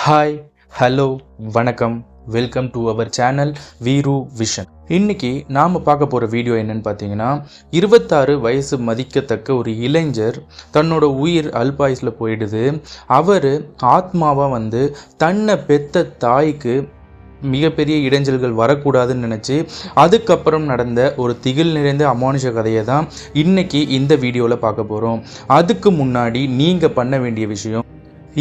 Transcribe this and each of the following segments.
Hi, hello, வணக்கம், welcome to our channel Veeru vision. இன்னைக்கு நாம் பார்க்க போகிற வீடியோ என்னன்னு பார்த்தீங்கன்னா, 26 வயசு மதிக்கத்தக்க ஒரு இளைஞர் தன்னோட உயிர் அல்பாயுஸில் போயிடுது. அவர் ஆத்மாவாக தன்னை பெத்த தாய்க்கு மிகப்பெரிய இடைஞ்சல்கள் வரக்கூடாதுன்னு நினச்சி அதுக்கப்புறம் நடந்த ஒரு திகில் நிறைந்த அமானுஷ கதையை தான் இன்றைக்கி இந்த வீடியோவில் பார்க்க போகிறோம். அதுக்கு முன்னாடி நீங்கள் பண்ண வேண்டிய விஷயம்,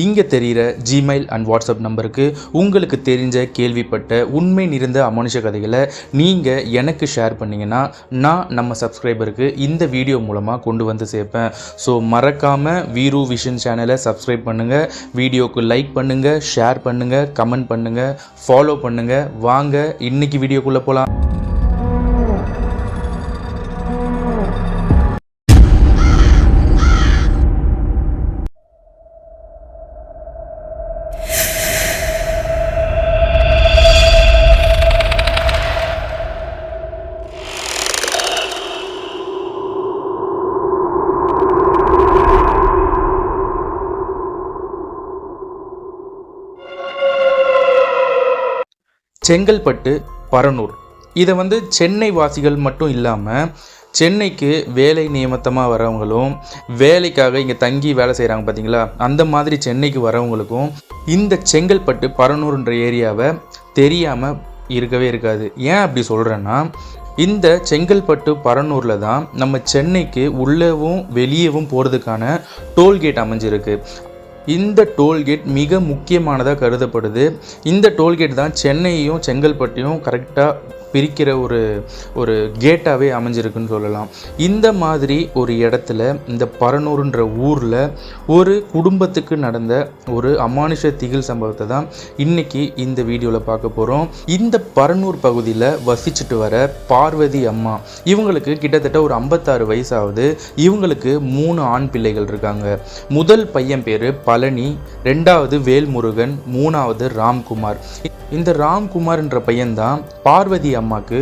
இங்கே தெரிகிற ஜிமெயில் அண்ட் வாட்ஸ்அப் நம்பருக்கு உங்களுக்கு தெரிஞ்ச கேள்விப்பட்ட உண்மை நிறைந்த அமானுஷ கதைகளை நீங்கள் எனக்கு ஷேர் பண்ணிங்கன்னா நான் நம்ம சப்ஸ்கிரைபருக்கு இந்த வீடியோ மூலமாக கொண்டு வந்து சேர்ப்பேன். ஸோ மறக்காமல் வீரு விஷன் சேனலை சப்ஸ்கிரைப் பண்ணுங்கள், வீடியோக்கு லைக் பண்ணுங்கள், ஷேர் பண்ணுங்கள், கமெண்ட் பண்ணுங்கள், ஃபாலோ பண்ணுங்கள். வாங்க இன்றைக்கி வீடியோக்குள்ளே போகலாம். செங்கல்பட்டு, பரனூர். இதை சென்னை வாசிகள் மட்டும் இல்லாமல் சென்னைக்கு வேலை நியமித்தமாக வரவங்களும், வேலைக்காக இங்கே தங்கி வேலை செய்கிறாங்க பார்த்தீங்களா, அந்த மாதிரி சென்னைக்கு வரவங்களுக்கும் இந்த செங்கல்பட்டு பரனூர்ன்ற ஏரியாவை தெரியாமல் இருக்கவே இருக்காது. ஏன் அப்படி சொல்கிறேன்னா, இந்த செங்கல்பட்டு பரனூரில் தான் நம்ம சென்னைக்கு உள்ளேவும் வெளியேவும் போகிறதுக்கான டோல்கேட் அமைஞ்சிருக்கு. இந்த டோல்கேட் மிக முக்கியமானதாக கருதப்படுது. இந்த டோல்கேட் தான் சென்னையையும் செங்கல்பட்டையும் கரெக்டாக பிரிக்கிற ஒரு கேட்டாகவே அமைஞ்சிருக்குன்னு சொல்லலாம். இந்த மாதிரி ஒரு இடத்துல, இந்த பரனூருன்ற ஊரில் ஒரு குடும்பத்துக்கு நடந்த ஒரு அமானுஷ திகில் சம்பவத்தை தான் இன்றைக்கி இந்த வீடியோவில் பார்க்க போகிறோம். இந்த பரனூர் பகுதியில் வசிச்சுட்டு வர பார்வதி அம்மா, இவங்களுக்கு கிட்டத்தட்ட ஒரு 56 வயசாகுது. இவங்களுக்கு 3 ஆண் பிள்ளைகள் இருக்காங்க. முதல் பையன் பேர் பழனி, 2வது வேல்முருகன், 3வது ராம்குமார். இந்த ராம்குமார்ன்ற பையன்தான் பார்வதி அம்மாவுக்கு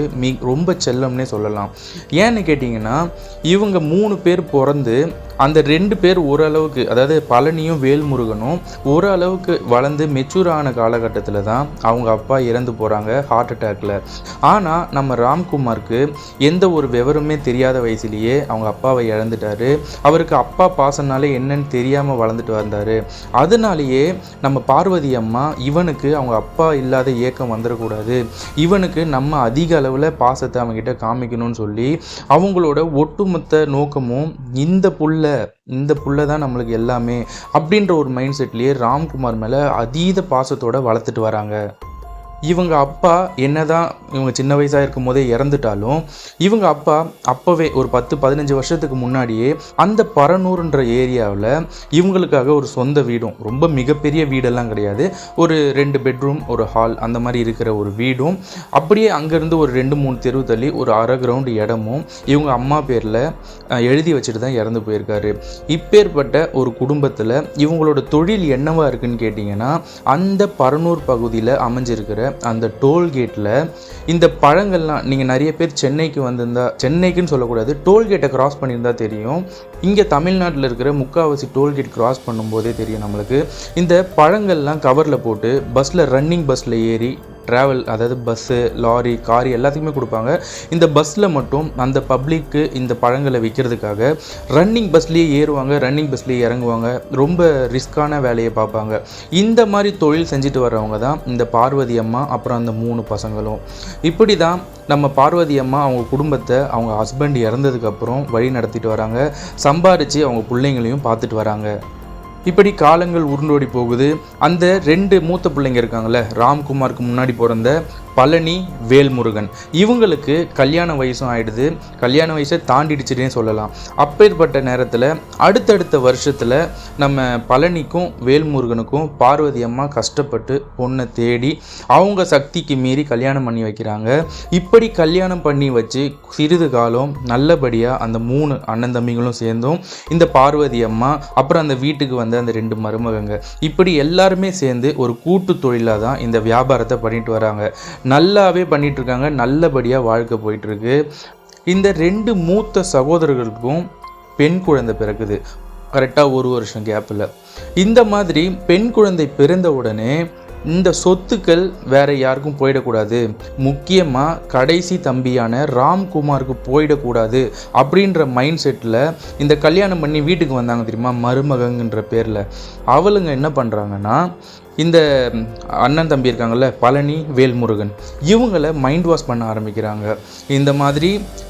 ரொம்ப செல்லம்னே சொல்லலாம். ஏன்னு கேட்டிங்கன்னா, இவங்க 3 பேர் பிறந்து அந்த 2 பேர் ஓரளவுக்கு, அதாவது பழனியும் வேல்முருகனும் ஓரளவுக்கு வளர்ந்து மெச்சூர் ஆன காலகட்டத்தில் தான் அவங்க அப்பா இறந்து போகிறாங்க ஹார்ட் அட்டாக்ல. ஆனால் நம்ம ராம்குமாருக்கு எந்த ஒரு விவரமே தெரியாத வயசுலேயே அவங்க அப்பாவை இழந்துட்டாரு. அவருக்கு அப்பா பாசனாலே என்னன்னு தெரியாமல் வளர்ந்துட்டு வந்தார். அதனாலேயே நம்ம பார்வதி அம்மா, இவனுக்கு அவங்க அப்பா இல்லாத ஏக்கம் வந்துடக்கூடாது, இவனுக்கு நம்ம அதிக அளவில் பாசத்தை அவங்ககிட்ட காமிக்கணும்னு சொல்லி அவங்களோட ஒட்டுமொத்த நோக்கமும் இந்த புள்ள தான் நம்மளுக்கு எல்லாமே அப்படின்ற ஒரு மைண்ட் செட்லேயே ராம்குமார் மேலே அதீத பாசத்தோடு வளர்த்துட்டு வராங்க. இவங்க அப்பா என்னதான் இவங்க சின்ன வயசாக இருக்கும் போதே இறந்துட்டாலும், இவங்க அப்பா அப்போவே ஒரு 10-15 வருஷத்துக்கு முன்னாடியே அந்த பரனூர்ன்ற ஏரியாவில் இவங்களுக்காக ஒரு சொந்த வீடும், ரொம்ப மிகப்பெரிய வீடெல்லாம் கிடையாது, ஒரு 2 பெட்ரூம் ஒரு ஹால் அந்த மாதிரி இருக்கிற ஒரு வீடும், அப்படியே அங்கேருந்து ஒரு 2-3 தெரு தள்ளி ஒரு அரை கிரவுண்டு இடமும் இவங்க அம்மா பேரில் எழுதி வச்சுட்டு தான் இறந்து போயிருக்காரு. இப்பேற்பட்ட ஒரு குடும்பத்தில் இவங்களோட தொழில் என்னவா இருக்குன்னு கேட்டிங்கன்னா, அந்த பரனூர் பகுதியில் அமைஞ்சிருக்கிற அந்த டோல்கேட்டில் இந்த பழங்கள்லாம், நீங்கள் நிறைய பேர் சென்னைக்கு வந்திருந்தா, சென்னைக்குன்னு சொல்லக்கூடாது, டோல்கேட்டை கிராஸ் பண்ணியிருந்தா தெரியும். இங்கே தமிழ்நாட்டில் இருக்கிற முக்கால்வாசி டோல்கேட் கிராஸ் பண்ணும்போதே தெரியும் நம்மளுக்கு. இந்த பழங்கள்லாம் கவரில் போட்டு ரன்னிங் பஸ்ஸில் ஏறி ட்ராவல், அதாவது பஸ்ஸு, லாரி, கார் எல்லாத்துக்குமே கொடுப்பாங்க. இந்த பஸ்ஸில் மட்டும் அந்த பப்ளிக்கு இந்த பழங்களை விற்கிறதுக்காக ரன்னிங் பஸ்லேயே ஏறுவாங்க, ரன்னிங் பஸ்லேயே இறங்குவாங்க. ரொம்ப ரிஸ்க்கான வேலையை பார்ப்பாங்க. இந்த மாதிரி தொழில் செஞ்சுட்டு வர்றவங்க தான் இந்த பார்வதி அம்மா, அப்புறம் அந்த 3 பசங்களும். இப்படி தான் நம்ம பார்வதி அம்மா அவங்க குடும்பத்தை அவங்க ஹஸ்பண்ட் இறந்ததுக்கப்புறம் வழி நடத்திட்டு வராங்க. சம்பாரித்து அவங்க பிள்ளைங்களையும் பார்த்துட்டு வராங்க. இப்படி காலங்கள் உருண்டோடி போகுது. அந்த 2 மூத்த பிள்ளைங்க இருக்காங்கள்ல, ராம்குமாருக்கு முன்னாடி பிறந்த பழனி, வேல்முருகன், இவங்களுக்கு கல்யாண வயசும் ஆகிடுது. கல்யாண வயசை தாண்டிடுச்சுன்னே சொல்லலாம். அப்பேற்பட்ட நேரத்தில் அடுத்தடுத்த வருஷத்தில் நம்ம பழனிக்கும் வேல்முருகனுக்கும் பார்வதி அம்மா கஷ்டப்பட்டு பொண்ணை தேடி அவங்க சக்திக்கு மீறி கல்யாணம் பண்ணி வைக்கிறாங்க. இப்படி கல்யாணம் பண்ணி வச்சு சிறிது காலம் நல்லபடியாக அந்த 3 அண்ணன் தம்பிகளும் சேர்ந்தும் இந்த பார்வதி அம்மா, அப்புறம் அந்த வீட்டுக்கு வந்த அந்த 2 மருமகங்க, இப்படி எல்லாருமே சேர்ந்து ஒரு கூட்டு தொழிலாக தான் இந்த வியாபாரத்தை பண்ணிட்டு வராங்க. நல்லாவே பண்ணிட்டு இருக்காங்க. நல்லபடியாக வாழ்க்கை போயிட்டுருக்கு. இந்த 2 மூத்த சகோதரர்களுக்கும் பெண் குழந்தை பிறக்குது. கரெக்டாக ஒரு வருஷம் கேப்பில். இந்த மாதிரி பெண் குழந்தை பிறந்த உடனே இந்த சொத்துக்கள் வேற யாருக்கும் போயிடக்கூடாது, முக்கியமாக கடைசி தம்பியான ராம்குமாருக்கு போயிடக்கூடாது அப்படின்ற மைண்ட் செட்டில் இந்த கல்யாணம் பண்ணி வீட்டுக்கு வந்தாங்க தெரியுமா, மருமகங்கிற பேரில். அவளுங்க என்ன பண்ணுறாங்கன்னா, இந்த அண்ணன் தம்பி இருக்காங்கள்ல, பழனி, வேல்முருகன், இவங்களை மைண்ட் வாஷ் பண்ண ஆரம்பிக்கிறாங்க. இந்த மாதிரி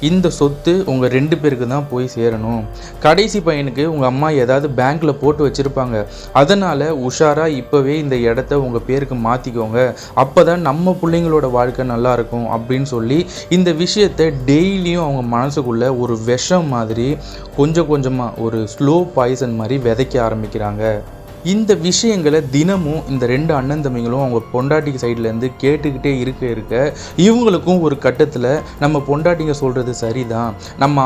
இந்த சொத்து உங்கள் 2 பேருக்கு தான் போய் சேரணும், கடைசி பையனுக்கு உங்கள் அம்மா ஏதாவது பேங்க்கில் போட்டு வச்சுருப்பாங்க, அதனால் உஷாராக இப்போவே இந்த இடத்த உங்கள் பேருக்கு மாற்றிக்கோங்க, அப்போ தான் நம்ம பிள்ளைங்களோட வாழ்க்கை நல்லாயிருக்கும் அப்படின்னு சொல்லி இந்த விஷயத்தை டெய்லியும் அவங்க மனசுக்குள்ளே ஒரு விஷம் மாதிரி கொஞ்சம் கொஞ்சமாக ஒரு ஸ்லோ பாய்சன் மாதிரி விதைக்க ஆரம்பிக்கிறாங்க. இந்த விஷயங்களை தினமும் இந்த 2 அண்ணன் தம்பிங்களும் அவங்க பொண்டாட்டிக்கு சைட்லேருந்து கேட்டுக்கிட்டே இருக்க இவங்களுக்கும் ஒரு கட்டத்தில் நம்ம பொண்டாட்டிங்க சொல்கிறது சரிதான், நம்ம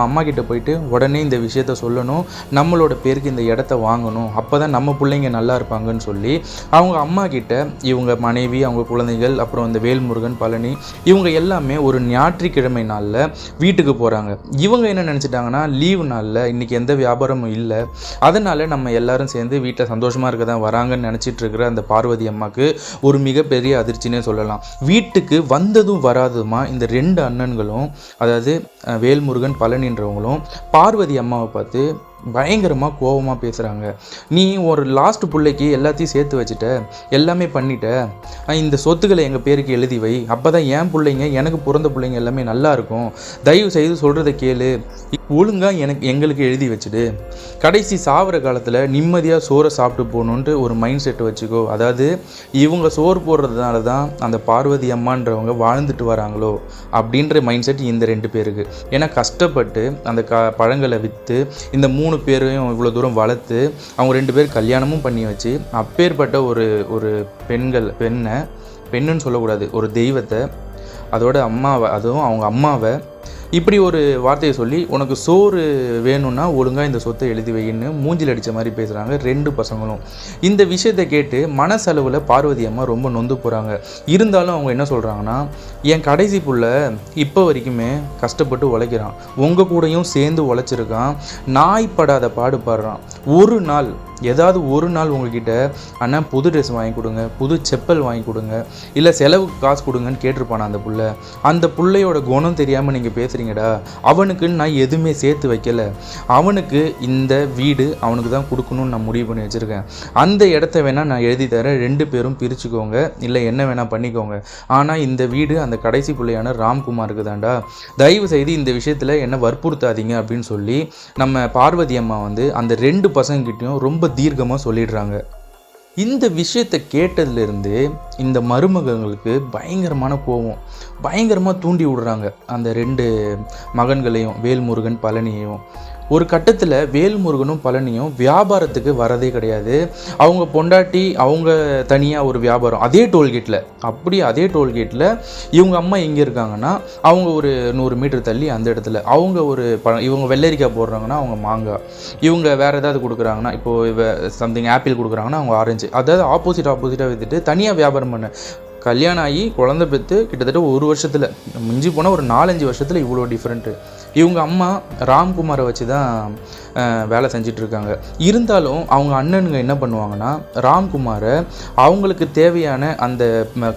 அம்மா கிட்ட போயிட்டு உடனே இந்த விஷயத்த சொல்லணும், நம்மளோட பேருக்கு இந்த இடத்த வாங்கணும், அப்போ தான் நம்ம பிள்ளைங்க நல்லா இருப்பாங்கன்னு சொல்லி அவங்க அம்மா கிட்ட இவங்க மனைவி, அவங்க குழந்தைகள், அப்புறம் இந்த வேல்முருகன், பழனி, இவங்க எல்லாமே ஒரு ஞாயிற்றுக்கிழமை நாளில் வீட்டுக்கு போகிறாங்க. இவங்க என்ன நினச்சிட்டாங்கன்னா, லீவு நாளில் இன்றைக்கி எந்த வியாபாரமும் இல்லை, அதனால் நம்ம எல்லாரும் சேர்ந்து வீட்டில் சந்தோஷமாக இருக்க தான் வராங்கன்னு நினச்சிட்டு இருக்கிற அந்த பார்வதி அம்மாவுக்கு ஒரு மிகப்பெரிய அதிர்ச்சினே சொல்லலாம். வீட்டுக்கு வந்ததும் வராதுமா இந்த 2 அண்ணன்களும், அதாவது வேல்முருகன், பழனின்றவங்களும் பார்வதி அம்மாவை பார்த்து பயங்கரமாக கோபமாக பேசுகிறாங்க. நீ ஒரு லாஸ்ட் பிள்ளைக்கு எல்லாத்தையும் சேர்த்து வச்சுட்ட, எல்லாமே பண்ணிட்ட, இந்த சொத்துக்களை எங்கள் பேருக்கு எழுதி வை, அப்போ தான் என் பிள்ளைங்க, எனக்கு பிறந்த பிள்ளைங்க எல்லாமே நல்லா இருக்கும், தயவு செய்து சொல்கிறத கேளு, ஒழுங்காக எங்களுக்கு எழுதி வச்சுடு, கடைசி சாவர காலத்தில் நிம்மதியாக சோறை சாப்பிட்டு போகணுன்ட்டு ஒரு மைண்ட் செட்டை வச்சுக்கோ. அதாவது இவங்க சோறு போடுறதுனால தான் அந்த பார்வதி அம்மான்றவங்க வாழ்ந்துட்டு வராங்களோ அப்படின்ற மைண்ட் செட் இந்த 2 பேருக்கு. ஏன்னா கஷ்டப்பட்டு அந்த பழங்களை விற்று இந்த 3 பேரையும் இவ்வளோ தூரம் வளர்த்து அவங்க 2 பேர் கல்யாணமும் பண்ணி வச்சு அப்பேற்பட்ட ஒரு பெண்ணுன்னு சொல்லக்கூடாது, ஒரு தெய்வத்தை, அதோட அம்மாவை, அதுவும் அவங்க அம்மாவை இப்படி ஒரு வார்த்தையை சொல்லி உனக்கு சோறு வேணும்னா ஒழுங்காக இந்த சொத்தை எழுதி வைன்னு மூஞ்சில் அடித்த மாதிரி பேசுகிறாங்க 2 பசங்களும். இந்த விஷயத்தை கேட்டு மனசளவில் பார்வதி அம்மா ரொம்ப நொந்து போகிறாங்க. இருந்தாலும் அவங்க என்ன சொல்கிறாங்கன்னா, என் கடைசி புள்ள இப்போ வரைக்குமே கஷ்டப்பட்டு உழைக்கிறான், உங்கள் கூடயும் சேர்ந்து உழைச்சிருக்கான், நாய்ப்படாத பாடுபடுறான், ஏதாவது ஒரு நாள் உங்ககிட்ட அண்ணா புது ட்ரெஸ் வாங்கி கொடுங்க, புது செப்பல் வாங்கி கொடுங்க, இல்லை செலவுக்கு காசு கொடுங்கன்னு கேட்டிருப்பானா அந்த பிள்ளையோட குணம் தெரியாமல் நீங்கள் பேசுகிறீங்கடா, அவனுக்குன்னு நான் எதுவுமே சேர்த்து வைக்கலை, அவனுக்கு இந்த வீடு அவனுக்கு தான் கொடுக்கணும்னு நான் முடிவு பண்ணி வச்சுருக்கேன், அந்த இடத்த வேணால் நான் எழுதி தரேன், 2 பேரும் பிரிச்சுக்கோங்க, இல்லை என்ன வேணால் பண்ணிக்கோங்க, ஆனால் இந்த வீடு அந்த கடைசி பிள்ளையான ராம்குமாருக்கு தான்டா, தயவு செய்து இந்த விஷயத்தில் என்ன வற்புறுத்தாதீங்க அப்படின்னு சொல்லி நம்ம பார்வதி அம்மா அந்த 2 பசங்கக்கிட்டையும் ரொம்ப தீர்க்கமாக சொல்லிடுறாங்க. இந்த விஷயத்தை கேட்டதுலேருந்து இந்த மருமகங்களுக்கு பயங்கரமான கோபம், பயங்கரமாக தூண்டி விடுறாங்க அந்த 2 மகன்களையும், வேல்முருகன், பழனியையும். ஒரு கட்டத்தில் வேல்முருகனும் பழனியும் வியாபாரத்துக்கு வரதே கிடையாது. அவங்க பொண்டாட்டி அவங்க தனியாக ஒரு வியாபாரம் அதே டோல்கேட்டில் இவங்க அம்மா எங்கே இருக்காங்கன்னா அவங்க ஒரு 100 மீட்டர் தள்ளி அந்த இடத்துல அவங்க இவங்க வெள்ளரிக்காய் போடுறாங்கன்னா அவங்க மாங்காய், இவங்க வேறு ஏதாவது கொடுக்குறாங்கன்னா இப்போது சம்திங் ஆப்பிள் கொடுக்குறாங்கன்னா அவங்க ஆரஞ்சு, அதாவது ஆப்போசிட்டாக விற்றுட்டு தனியாக வியாபாரம் பண்ண கல்யாணம் ஆகி குழந்தை பெற்று கிட்டத்தட்ட 1 வருஷத்தில், மிஞ்சி போனால் ஒரு 4-5 வருஷத்தில் இவ்வளோ டிஃப்ரெண்ட்டு. இவங்க அம்மா ராம்குமாரை வச்சு தான் வேலை செஞ்சிட்ருக்காங்க. இருந்தாலும் அவங்க அண்ணனுங்க என்ன பண்ணுவாங்கன்னா, ராம்குமாரை அவங்களுக்கு தேவையான அந்த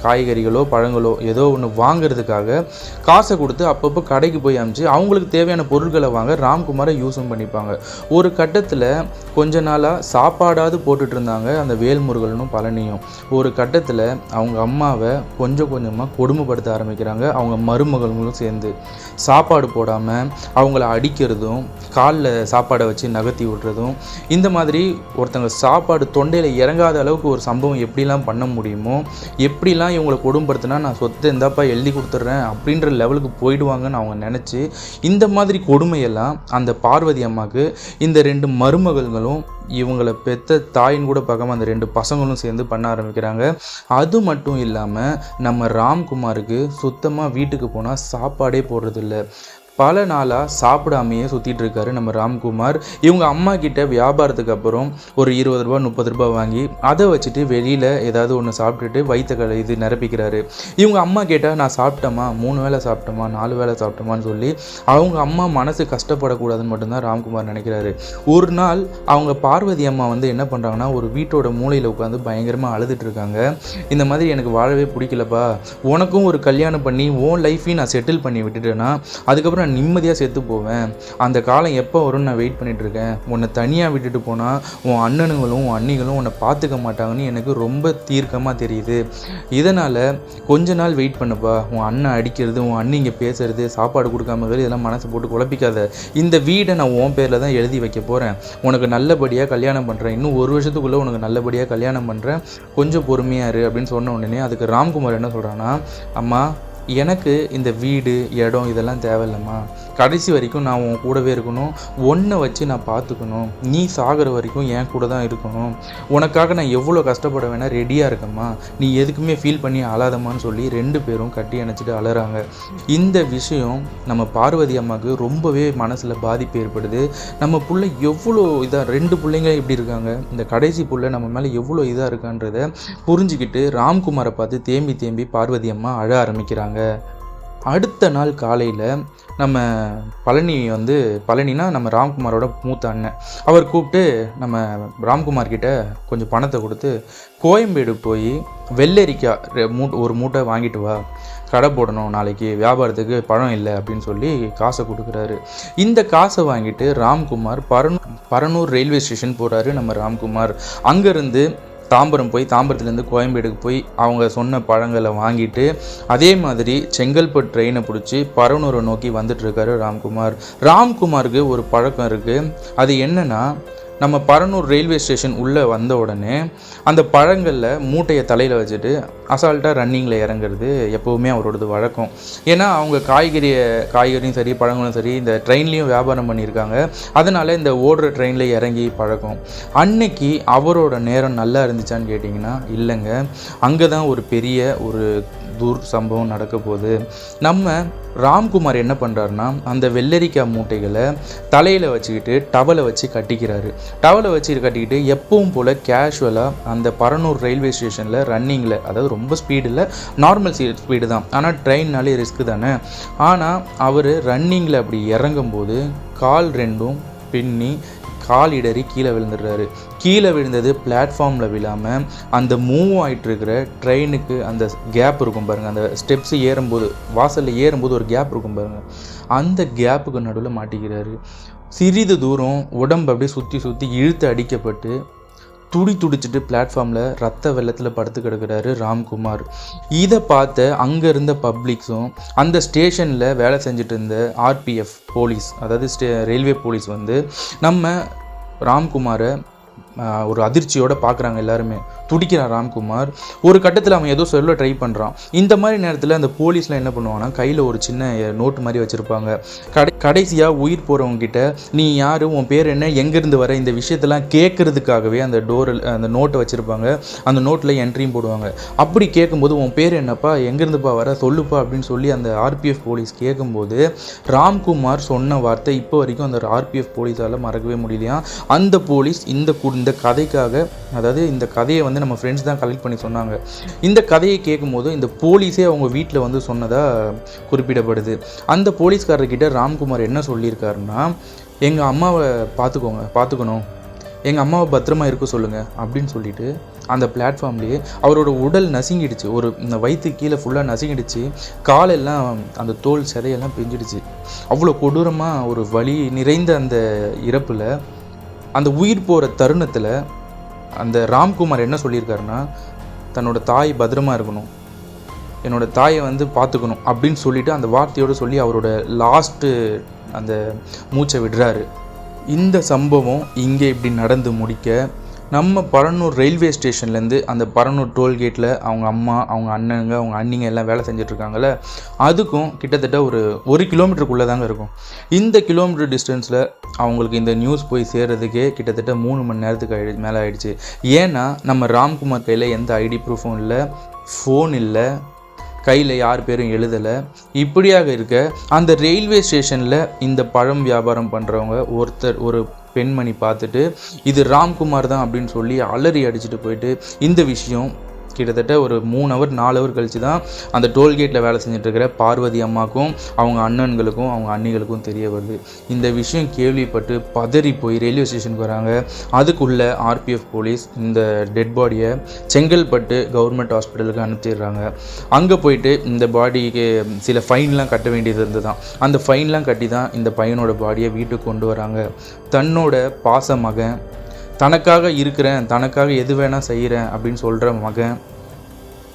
காய்கறிகளோ பழங்களோ ஏதோ ஒன்று வாங்கிறதுக்காக காசை கொடுத்து அப்பப்போ கடைக்கு போய் அனுப்பிச்சு அவங்களுக்கு தேவையான பொருட்களை வாங்க ராம்குமாரை யூஸும் பண்ணிப்பாங்க. ஒரு கட்டத்தில் கொஞ்ச நாளாக சாப்பாடாவது போட்டுட்டு இருந்தாங்க அந்த வேல்முருகனும் பழனியும். ஒரு கட்டத்தில் அவங்க அம்மாவை கொஞ்சம் கொஞ்சமாக கொடுமைப்படுத்த ஆரம்பிக்கிறாங்க. அவங்க மருமகளும் சேர்ந்து சாப்பாடு போடாமல் அவங்கள அடிக்கிறதும், காலில் சாப்பாடை வச்சு நகர்த்தி விடுறதும், இந்த மாதிரி ஒருத்தங்க சாப்பாடு தொண்டையில் இறங்காத அளவுக்கு ஒரு சம்பவம் எப்படிலாம் பண்ண முடியுமோ, எப்படிலாம் இவங்களை கொடுமைப்படுத்தினா நான் சொத்தை இந்தாப்பா எழுதி கொடுத்துட்றேன் அப்படின்ற லெவலுக்கு போயிடுவாங்கன்னு அவங்க நினச்சி இந்த மாதிரி கொடுமையெல்லாம் அந்த பார்வதி அம்மாவுக்கு இந்த 2 மருமகள்களும் இவங்களை பெற்ற தாயின் கூட பார்க்காம அந்த 2 பசங்களும் சேர்ந்து பண்ண ஆரம்பிக்கிறாங்க. அது மட்டும் இல்லாமல் நம்ம ராம்குமாருக்கு சுத்தமாக வீட்டுக்கு போனால் சாப்பாடே போடுறதில்ல. பல நாளாக சாப்பிடாமையே சுற்றிட்டு இருக்காரு நம்ம ராம்குமார். இவங்க அம்மா கிட்ட வியாபாரத்துக்கு அப்புறம் ஒரு 20 ரூபா 30 ரூபா வாங்கி அதை வச்சுட்டு வெளியில் ஏதாவது ஒன்று சாப்பிட்டுட்டு வயிற்று நிரப்பிக்கிறாரு. இவங்க அம்மா கேட்டால் நான் சாப்பிட்டோமா, 3 வேளை சாப்பிட்டோமா, 4 வேளை சாப்பிட்டோமான்னு சொல்லி அவங்க அம்மா மனசு கஷ்டப்படக்கூடாதுன்னு மட்டும்தான் ராம்குமார் நினைக்கிறாரு. ஒரு நாள் அவங்க பார்வதி அம்மா என்ன பண்ணுறாங்கன்னா, ஒரு வீட்டோட மூலையில் உட்காந்து பயங்கரமாக அழுதுட்டு இருக்காங்க. இந்த மாதிரி எனக்கு வாழவே பிடிக்கலப்பா, உனக்கும் ஒரு கல்யாணம் பண்ணி உன் லைஃபையும் நான் செட்டில் பண்ணி விட்டுட்டேன்னா அதுக்கப்புறம் நான் நிம்மதியாக செத்து போவேன். அந்த காலம் எப்போ வரும்னு நான் வெயிட் பண்ணிகிட்ருக்கேன். உன்னை தனியாக விட்டுட்டு போனால் உன் அண்ணனுங்களும் உன் அண்ணிகளும் உன்னை பார்த்துக்க மாட்டாங்கன்னு எனக்கு ரொம்ப தீர்க்கமாக தெரியுது. இதனால் கொஞ்ச நாள் வெயிட் பண்ணுப்பா. உன் அண்ணன் அடிக்கிறது, உன் அண்ணி இங்கே பேசுறது, சாப்பாடு கொடுக்காம இதெல்லாம் மனசை போட்டு குழப்பிக்காத. இந்த வீடை நான் உன் பேரில் தான் எழுதி வைக்க போகிறேன். உனக்கு நல்லபடியாக கல்யாணம் பண்ணுறேன். இன்னும் 1 வருஷத்துக்குள்ளே உனக்கு நல்லபடியாக கல்யாணம் பண்ணுறேன். கொஞ்சம் பொறுமையாக இரு அப்படின்னு சொன்ன உடனே அதுக்கு ராம்குமார் என்ன சொல்கிறான்னா, அம்மா எனக்கு இந்த வீடு இடம் இதெல்லாம் தேவையில்லைம்மா. கடைசி வரைக்கும் நான் உன் கூடவே இருக்கணும். ஒன்றை வச்சு நான் பார்த்துக்கணும். நீ சாகிற வரைக்கும் என் கூட தான் இருக்கணும். உனக்காக நான் எவ்வளோ கஷ்டப்பட வேணா ரெடியாக இருக்கம்மா. நீ எதுக்குமே ஃபீல் பண்ணி அழாதம்மான்னு சொல்லி 2 பேரும் கட்டி அணைச்சிட்டு அழறாங்க. இந்த விஷயம் நம்ம பார்வதி அம்மாவுக்கு ரொம்பவே மனசில் பாதிப்பு ஏற்படுது. நம்ம பிள்ளை எவ்வளோ இதாக 2 பிள்ளைங்க இப்படி இருக்காங்க, இந்த கடைசி பிள்ளை நம்ம மேலே எவ்வளோ இதாக இருக்கான்றதை புரிஞ்சுக்கிட்டு ராம்குமாரை பார்த்து தேம்பி தேம்பி பார்வதி அம்மா அழ ஆரம்பிக்கிறாங்க. அடுத்த நாள் காலையில் நம்ம பழனினா நம்ம ராம்குமாரோட மூத்த அண்ணன், அவர் கூப்பிட்டு நம்ம ராம்குமார் கிட்ட கொஞ்சம் பணத்தை கொடுத்து கோயம்பேடு போய் வெள்ளரிக்காய் ஒரு மூட்டை வாங்கிட்டு வா, கடை போடணும், நாளைக்கு வியாபாரத்துக்கு பழம் இல்லை அப்படின்னு சொல்லி காசை கொடுக்குறாரு. இந்த காசை வாங்கிட்டு ராம்குமார் பரனூர் ரயில்வே ஸ்டேஷன் போகிறாரு. நம்ம ராம்குமார் அங்கேருந்து தாம்பரத்துலேருந்து கோயம்பேடுக்கு போய் அவங்க சொன்ன பழங்களை வாங்கிட்டு அதே மாதிரி செங்கல்பட்டு ட்ரெயினை பிடிச்சி பரனூரை நோக்கி வந்துட்டுருக்காரு ராம்குமாருக்கு ஒரு பழக்கம் இருக்குது. அது என்னென்னா, நம்ம பரனூர் ரயில்வே ஸ்டேஷன் உள்ளே வந்த உடனே அந்த பழங்களில் மூட்டையை தலையில் வச்சுட்டு அசால்ட்டாக ரன்னிங்கில் இறங்குறது எப்போவுமே அவரோடது வழக்கம். ஏன்னா அவங்க காய்கறியும் சரி பழங்களும் சரி இந்த ட்ரெயின்லேயும் வியாபாரம் பண்ணியிருக்காங்க. அதனால் இந்த ஓடுற ட்ரெயினில் இறங்கி பழக்கம். அன்னைக்கு அவரோட நேரம் நல்லா இருந்துச்சான்னு கேட்டிங்கன்னா இல்லைங்க. அங்கே தான் ஒரு பெரிய ஒரு சம்பவம் நடக்க போகுது. நம்ம ராம்குமார் என்ன பண்ணுறாருன்னா, அந்த வெள்ளரிக்காய் மூட்டைகளை தலையில் வச்சுக்கிட்டு டவலை வச்சு கட்டிக்கிறாரு. டவலை வச்சு கட்டிக்கிட்டு எப்பவும் போல் கேஷுவலாக அந்த பரனூர் ரயில்வே ஸ்டேஷனில் ரன்னிங்கில், அதாவது ரொம்ப ஸ்பீடு இல்லை, நார்மல் ஸ்பீடு தான், ஆனால் ட்ரெயின்னாலே ரிஸ்க்கு தானே. ஆனால் அவர் ரன்னிங்கில் அப்படி இறங்கும்போது கால் 2ம் பின்னி கால் இடறி கீழே விழுந்துடுறாரு. கீழே விழுந்தது பிளாட்ஃபார்மில் விழாமல் அந்த மூவ் ஆகிட்டு இருக்கிற ட்ரெயினுக்கு அந்த கேப் இருக்கும் பாருங்கள், அந்த ஸ்டெப்ஸு ஏறும்போது வாசலில் ஏறும்போது ஒரு கேப் இருக்கும் பாருங்கள், அந்த கேப்புக்கு நடுவில் மாட்டிக்கிறாரு. சிறிது தூரம் உடம்பு அப்படியே சுற்றி இழுத்து அடிக்கப்பட்டு துடிச்சிட்டு பிளாட்ஃபார்மில் ரத்த வெள்ளத்தில் படுத்து கிடக்கிறாரு ராம்குமார். இதை பார்த்த அங்கே இருந்த பப்ளிக்ஸும் அந்த ஸ்டேஷனில் வேலை செஞ்சுட்டு இருந்த ஆர்பிஎஃப் போலீஸ், அதாவது ரயில்வே போலீஸ் நம்ம ராம்குமாரை ஒரு அதிர்ச்சியோடு பார்க்குறாங்க. எல்லாருமே துடிக்கிறான் ராம்குமார். ஒரு கட்டத்தில் அவன் ஏதோ சொல்ல ட்ரை பண்ணுறான். இந்த மாதிரி நேரத்தில் அந்த போலீஸ்லாம் என்ன பண்ணுவாங்கன்னா, கையில் ஒரு சின்ன நோட்டு மாதிரி வச்சுருப்பாங்க. கடைசியாக உயிர் போகிறவங்ககிட்ட நீ யார், உன் பேர் என்ன, எங்கேருந்து வர, இந்த விஷயத்தெல்லாம் கேட்குறதுக்காகவே அந்த அந்த நோட்டை வச்சுருப்பாங்க. அந்த நோட்டில் என்ட்ரியும் போடுவாங்க. அப்படி கேட்கும்போது உன் பேர் என்னப்பா, எங்கேருந்துப்பா வர, சொல்லுப்பா அப்படின்னு சொல்லி அந்த ஆர்பிஎஃப் போலீஸ் கேட்கும்போது ராம்குமார் சொன்ன வார்த்தை இப்போ வரைக்கும் அந்த ஆர்பிஎஃப் போலீஸால் மறக்கவே முடியலையா. அந்த போலீஸ் இந்த கதைக்காக, அதாவது இந்த கதையை நம்ம ஃப்ரெண்ட்ஸ் தான் கலெக்ட் பண்ணி சொன்னாங்க. இந்த கதையை கேட்கும்போது இந்த போலீஸே அவங்க வீட்டில் சொன்னதாக குறிப்பிடப்படுது. அந்த போலீஸ்காரர்கிட்ட ராம்குமார் என்ன சொல்லியிருக்காருன்னா, எங்கள் அம்மாவை பார்த்துக்கணும், எங்கள் அம்மாவை பத்திரமா இருக்க சொல்லுங்கள் அப்படின்னு சொல்லிட்டு அந்த பிளாட்ஃபார்ம்லேயே அவரோட உடல் நசுங்கிடுச்சு. இந்த வயிற்று கீழே ஃபுல்லாக நசுங்கிடுச்சு. காலெல்லாம் அந்த தோல் சதையெல்லாம் பிஞ்சிடுச்சு. அவ்வளோ கொடூரமாக ஒரு வலி நிறைந்த அந்த இறப்பில், அந்த உயிர் போகிற தருணத்தில் அந்த ராம்குமார் என்ன சொல்லியிருக்காருன்னா, தன்னோட தாய் பத்திரமா இருக்கணும், என்னோட தாயை பார்த்துக்கணும் அப்படின்னு சொல்லிட்டு அந்த வார்த்தையோடு சொல்லி அவரோட லாஸ்ட்டு அந்த மூச்சை விடுறாரு. இந்த சம்பவம் இங்கே இப்படி நடந்து முடிக்க நம்ம பரனூர் ரயில்வே ஸ்டேஷன்லேருந்து அந்த பரனூர் டோல்கேட்டில் அவங்க அம்மா, அவங்க அண்ணனுங்க, அவங்க அண்ணிங்க எல்லாம் வேலை செஞ்சிட்ருக்காங்கல்ல, அதுக்கும் கிட்டத்தட்ட ஒரு கிலோமீட்டருக்குள்ளே தாங்க இருக்கும். இந்த கிலோமீட்டர் டிஸ்டன்ஸில் அவங்களுக்கு இந்த நியூஸ் போய் சேர்றதுக்கே கிட்டத்தட்ட 3 மணி நேரத்துக்கு மேலே ஆயிடுச்சு. ஏன்னா நம்ம ராம்குமார் கையில் எந்த ஐடி ப்ரூஃபும் இல்லை, ஃபோன் இல்லை, கையில் யார் பேரும் எழுதலை. இப்படியாக இருக்க அந்த ரயில்வே ஸ்டேஷனில் இந்த பழம் வியாபாரம் பண்ணுறவங்க ஒரு பெண்மணி பார்த்துட்டு இது ராம்குமார் தான் அப்படின்னு சொல்லி அலறி அடிச்சுட்டு போயிட்டு இந்த விஷயம் கிட்டத்தட்ட ஒரு 3 ஹவர் 4 ஹவர் கழித்து தான் அந்த டோல்கேட்டில் வேலை செஞ்சிட்ருக்கிற பார்வதி அம்மாவுக்கும் அவங்க அண்ணன்களுக்கும் அவங்க அண்ணிகளுக்கும் தெரிய வருது. இந்த விஷயம் கேள்விப்பட்டு பதறி போய் ரயில்வே ஸ்டேஷனுக்கு வராங்க. அதுக்குள்ளே ஆர்பிஎஃப் போலீஸ் இந்த டெட் பாடியை செங்கல்பட்டு கவர்மெண்ட் ஹாஸ்பிட்டலுக்கு அனுப்பிச்சிடுறாங்க. அங்கே போயிட்டு இந்த பாடிக்கு சில ஃபைன்லாம் கட்ட வேண்டியது இருந்து தான் அந்த ஃபைன்லாம் கட்டி தான் இந்த பையனோட பாடியை வீட்டுக்கு கொண்டு வராங்க. தன்னோட பாச மகன், தனக்காக இருக்கிறேன், தனக்காக எது வேணால் செய்கிறேன் அப்படின்னு சொல்கிற மகன்,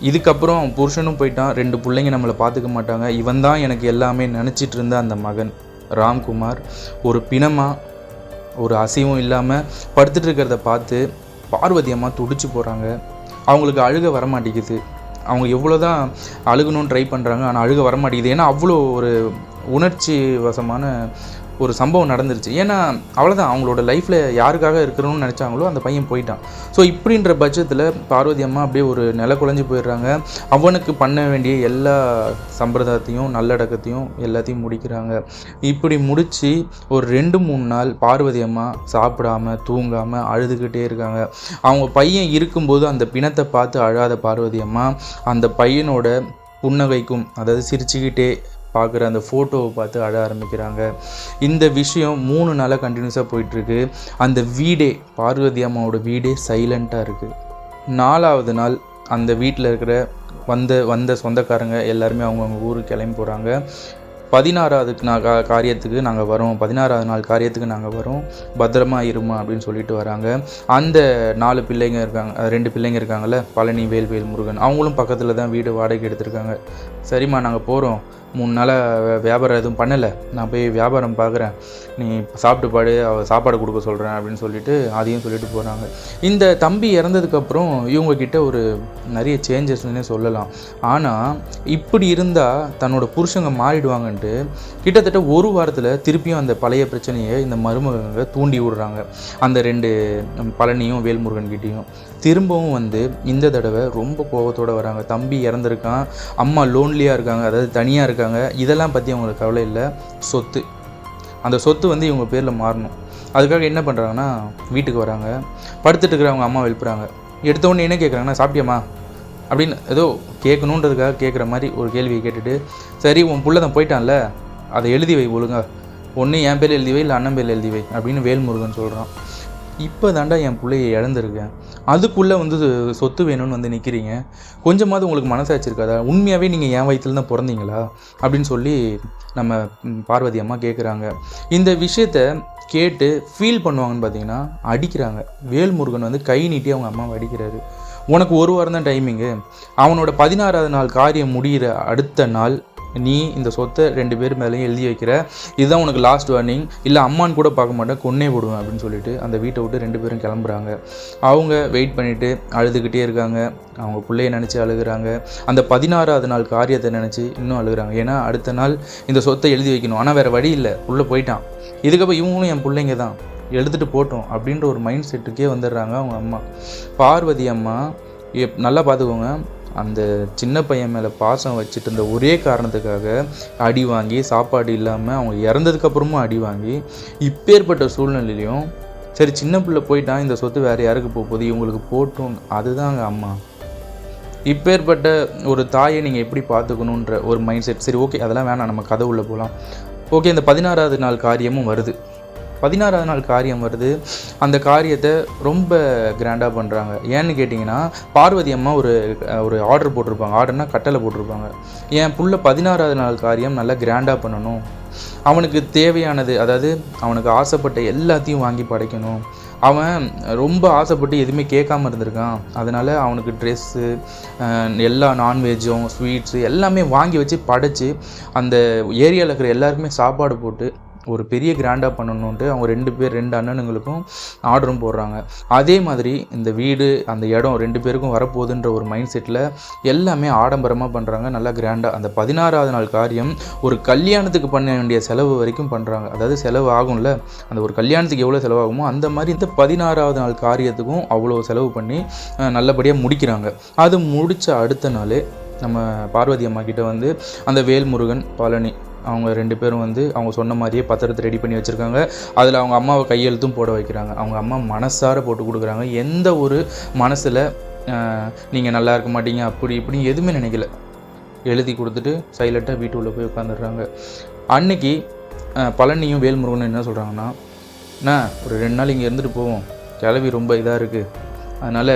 இதுக்கப்புறம் புருஷனும் போயிட்டான், 2 பிள்ளைங்க நம்மளை பார்த்துக்க மாட்டாங்க, இவன் தான் எனக்கு எல்லாமே நினச்சிட்டு இருந்த அந்த மகன் ராம்குமார் ஒரு பிணமாக ஒரு அசைவும் இல்லாமல் படுத்துட்டு இருக்கிறத பார்த்து பார்வதி அம்மா துடிச்சு போகிறாங்க. அவங்களுக்கு அழுக வரமாட்டேங்குது. அவங்க எவ்வளோ தான் அழுகணும்னு ட்ரை பண்ணுறாங்க, ஆனால் அழுக வரமாட்டேங்குது. ஏன்னா அவ்வளோ ஒரு உணர்ச்சி வசமான ஒரு சம்பவம் நடந்துருச்சு. ஏன்னா அவ்வளோதான், அவங்களோட லைஃப்பில் யாருக்காக இருக்கணும்னு நினச்சாங்களோ அந்த பையன் போயிட்டான். ஸோ இப்படின்ற பட்சத்தில் பார்வதி அம்மா அப்படியே ஒரு நில குலைஞ்சி போயிடுறாங்க. அவனுக்கு பண்ண வேண்டிய எல்லா சம்பிரதாயத்தையும் நல்லடக்கத்தையும் எல்லாத்தையும் முடிக்கிறாங்க. இப்படி முடித்து ஒரு 2-3 நாள் பார்வதி அம்மா சாப்பிடாமல் தூங்காமல் அழுதுகிட்டே இருக்காங்க. அவங்க பையன் இருக்கும்போது அந்த பிணத்தை பார்த்து அழாத பார்வதி அம்மா அந்த பையனோட புன்னகைக்கும், அதாவது சிரிச்சுக்கிட்டே பார்க்குற அந்த ஃபோட்டோவை பார்த்து அழ ஆரம்பிக்கிறாங்க. இந்த விஷயம் 3 நாளாக கண்டினியூஸாக போயிட்டுருக்கு. அந்த வீடே, பார்வதி அம்மாவோட வீடே சைலண்ட்டாக இருக்குது. 4ஆவது நாள் அந்த வீட்டில் இருக்கிற வந்த சொந்தக்காரங்க எல்லாருமே அவங்கவுங்க ஊருக்கு கிளம்பி போகிறாங்க. 16வது காரியத்துக்கு நாங்கள் வரோம், 16வது நாள் காரியத்துக்கு நாங்கள் வரோம், பத்திரமா இருமா அப்படின்னு சொல்லிட்டு வராங்க. அந்த 4 பிள்ளைங்க இருக்காங்க, 2 பிள்ளைங்க இருக்காங்கள்ல, பழனி, வேல்வேல், முருகன், அவங்களும் பக்கத்தில் தான் வீடு வாடகை எடுத்திருக்காங்க. சரிம்மா நாங்கள் போகிறோம், 3 நாளாக வியாபாரம் எதுவும் பண்ணலை, நான் போய் வியாபாரம் பார்க்குறேன், நீ சாப்பிட்டு பாடு, சாப்பாடு கொடுக்க சொல்கிறேன் அப்படின்னு சொல்லிட்டு அதையும் சொல்லிட்டு போகிறாங்க. இந்த தம்பி இறந்ததுக்கப்புறம் இவங்கக்கிட்ட ஒரு நிறைய சேஞ்சஸ்ன்னே சொல்லலாம். ஆனால் இப்படி இருந்தால் தன்னோட புருஷங்க மாறிடுவாங்கன்ட்டு கிட்டத்தட்ட 1 வாரத்தில் திருப்பியும் அந்த பழைய பிரச்சனையை இந்த மருமகங்க தூண்டி விடுறாங்க. அந்த 2 பழனியும் வேல்முருகன் கிட்டேயும் திரும்பவும் வந்து இந்த தடவை ரொம்ப கோபத்தோடு வராங்க. தம்பி இறந்துருக்கான், அம்மா லோன்லியாக இருக்காங்க, அதாவது தனியாக இருக்காங்க, இதெல்லாம் பற்றி அவங்களுக்கு கவலை இல்லை. சொத்து, அந்த சொத்து வந்து இவங்க பேரில் மாறணும். அதுக்காக என்ன பண்ணுறாங்கன்னா வீட்டுக்கு வராங்க. படுத்துட்டு இருக்கிறவங்க அம்மா எழுப்புறாங்க. எடுத்தோடனே என்ன கேட்குறாங்கன்னா, சாப்பிட்டியம்மா அப்படின்னு ஏதோ கேட்கணுன்றதுக்காக கேட்குற மாதிரி ஒரு கேள்வியை கேட்டுட்டு, சரி உன் புள்ள தான் போயிட்டான்ல, அதை எழுதி வை ஒழுங்கா, ஒன்று என் பேர் எழுதி வை இல்லை அண்ணன் பேர் எழுதி வை அப்படின்னு வேல்முருகன் சொல்கிறான். இப்போ தாண்டா என் பிள்ளையை இழந்திருக்கேன், அதுக்குள்ளே வந்து சொத்து வேணும்னு வந்து நிற்கிறீங்க, கொஞ்சமாவது உங்களுக்கு மனசாட்சி இருக்காதா, உண்மையாகவே நீங்கள் என் வயிற்றில் தான் பிறந்தீங்களா அப்படின்னு சொல்லி நம்ம பார்வதி அம்மா கேட்குறாங்க. இந்த விஷயத்த கேட்டு ஃபீல் பண்ணுவாங்கன்னு பார்த்தீங்கன்னா அடிக்கிறாங்க. வேல்முருகன் வந்து கை நீட்டி அவங்க அம்மாவை அடிக்கிறாரு. உனக்கு 1 வாரம் தான் டைமிங்கு, அவனோட 16வது நாள் காரியம் முடிகிற அடுத்த நாள் நீ இந்த சொத்தை 2 பேர் மேலேயும் எழுதி வைக்கிற, இதுதான் உனக்கு லாஸ்ட் வார்னிங், இல்லை அம்மான்னு கூட பார்க்க மாட்டேன், கொன்னே போடுவேன் அப்படின்னு சொல்லிட்டு அந்த வீட்டை விட்டு 2 பேரும் கிளம்புறாங்க. அவங்க வெயிட் பண்ணிவிட்டு அழுதுகிட்டே இருக்காங்க. அவங்க பிள்ளைய நினச்சி அழுகிறாங்க. அந்த 16வது நாள் காரியத்தை நினச்சி இன்னும் அழுகிறாங்க. ஏன்னா அடுத்த நாள் இந்த சொத்தை எழுதி வைக்கணும், ஆனால் வேறு வழி இல்லை, உள்ளே போயிட்டான், இதுக்கப்புறம் இவங்களும் என் பிள்ளைங்க தான், எழுதிட்டு போட்டோம் அப்படின்ற ஒரு மைண்ட் செட்டுக்கே வந்துடுறாங்க அவங்க அம்மா. பார்வதி அம்மா நல்லா பார்த்துக்கோங்க, அந்த சின்ன பையன் மேலே பாசம் வச்சுட்டு இருந்த ஒரே காரணத்துக்காக அடி வாங்கி, சாப்பாடு இல்லாமல் அவங்க இறந்ததுக்கப்புறமும் அடி வாங்கி, இப்பேற்பட்ட சூழ்நிலையிலையும் சரி சின்ன பிள்ளை போயிட்டான், இந்த சொத்து வேறு யாருக்கு போகுது, இவங்களுக்கு போட்டும், அதுதாங்க அம்மா. இப்பேற்பட்ட ஒரு தாயை நீங்கள் எப்படி பார்த்துக்கணுன்ற ஒரு மைண்ட் செட். சரி ஓகே, அதெல்லாம் வேணாம், நம்ம கதை உள்ள போகலாம். ஓகே, இந்த 16வது நாள் காரியமும் வருது. 16வது நாள் காரியம் வருது. அந்த காரியத்தை ரொம்ப கிராண்டாக பண்ணுறாங்க. ஏன்னு கேட்டிங்கன்னா, பார்வதி அம்மா ஒரு ஆர்டர் போட்டிருப்பாங்க. ஆர்டர்னால் கட்டளை போட்டிருப்பாங்க. என் புள்ள 16வது நாள் காரியம் நல்லா கிராண்டாக பண்ணணும், அவனுக்கு தேவையானது, அதாவது அவனுக்கு ஆசைப்பட்ட எல்லாத்தையும் வாங்கி படைக்கணும், அவன் ரொம்ப ஆசைப்பட்டு எதுவுமே கேட்காம இருந்திருக்கான், அதனால் அவனுக்கு ட்ரெஸ்ஸு, எல்லா நான்வெஜ்ஜும் ஸ்வீட்ஸு எல்லாமே வாங்கி வச்சு படைச்சி அந்த ஏரியாவில் இருக்கிற எல்லாருக்குமே சாப்பாடு போட்டு ஒரு பெரிய கிராண்டாக பண்ணணுன்ட்டு அவங்க 2 அண்ணனுங்களுக்கும் ஆர்டரும் போடுறாங்க. அதே மாதிரி இந்த வீடு, அந்த இடம் 2 பேருக்கும் வரப்போகுதுன்ற ஒரு மைண்ட் செட்டில் எல்லாமே ஆடம்பரமாக பண்ணுறாங்க, நல்லா கிராண்டாக. அந்த 16வது நாள் காரியம் ஒரு கல்யாணத்துக்கு பண்ண வேண்டிய செலவு வரைக்கும் பண்ணுறாங்க. அதாவது செலவு ஆகும்ல, அந்த ஒரு கல்யாணத்துக்கு எவ்வளோ செலவாகுமோ அந்த மாதிரி இந்த 16வது நாள் காரியத்துக்கும் அவ்வளோ செலவு பண்ணி நல்லபடியாக முடிக்கிறாங்க. அது முடித்த அடுத்த நாள் நம்ம பார்வதி அம்மா கிட்ட வந்து அந்த வேல்முருகன் பழனி அவங்க 2 பேரும் வந்து அவங்க சொன்ன மாதிரியே பத்திரத்தை ரெடி பண்ணி வச்சுருக்காங்க. அதில் அவங்க அம்மாவை கையெழுத்தும் போட வைக்கிறாங்க. அவங்க அம்மா மனசார போட்டு கொடுக்குறாங்க. எந்த ஒரு மனசில் நீங்கள் நல்லா இருக்க மாட்டீங்க அப்படி இப்படி எதுவுமே நினைக்கல. எழுதி கொடுத்துட்டு சைலண்ட்டாக வீட்டுக்குள்ளே போய் உட்காந்துடுறாங்க. அன்னைக்கு பழனியும் வேல்முருகனும் என்ன சொல்கிறாங்கன்னா, ஒரு 2 நாள் இங்கே இருந்துட்டு போவோம், கிளவி ரொம்ப இதாக இருக்குது, அதனால்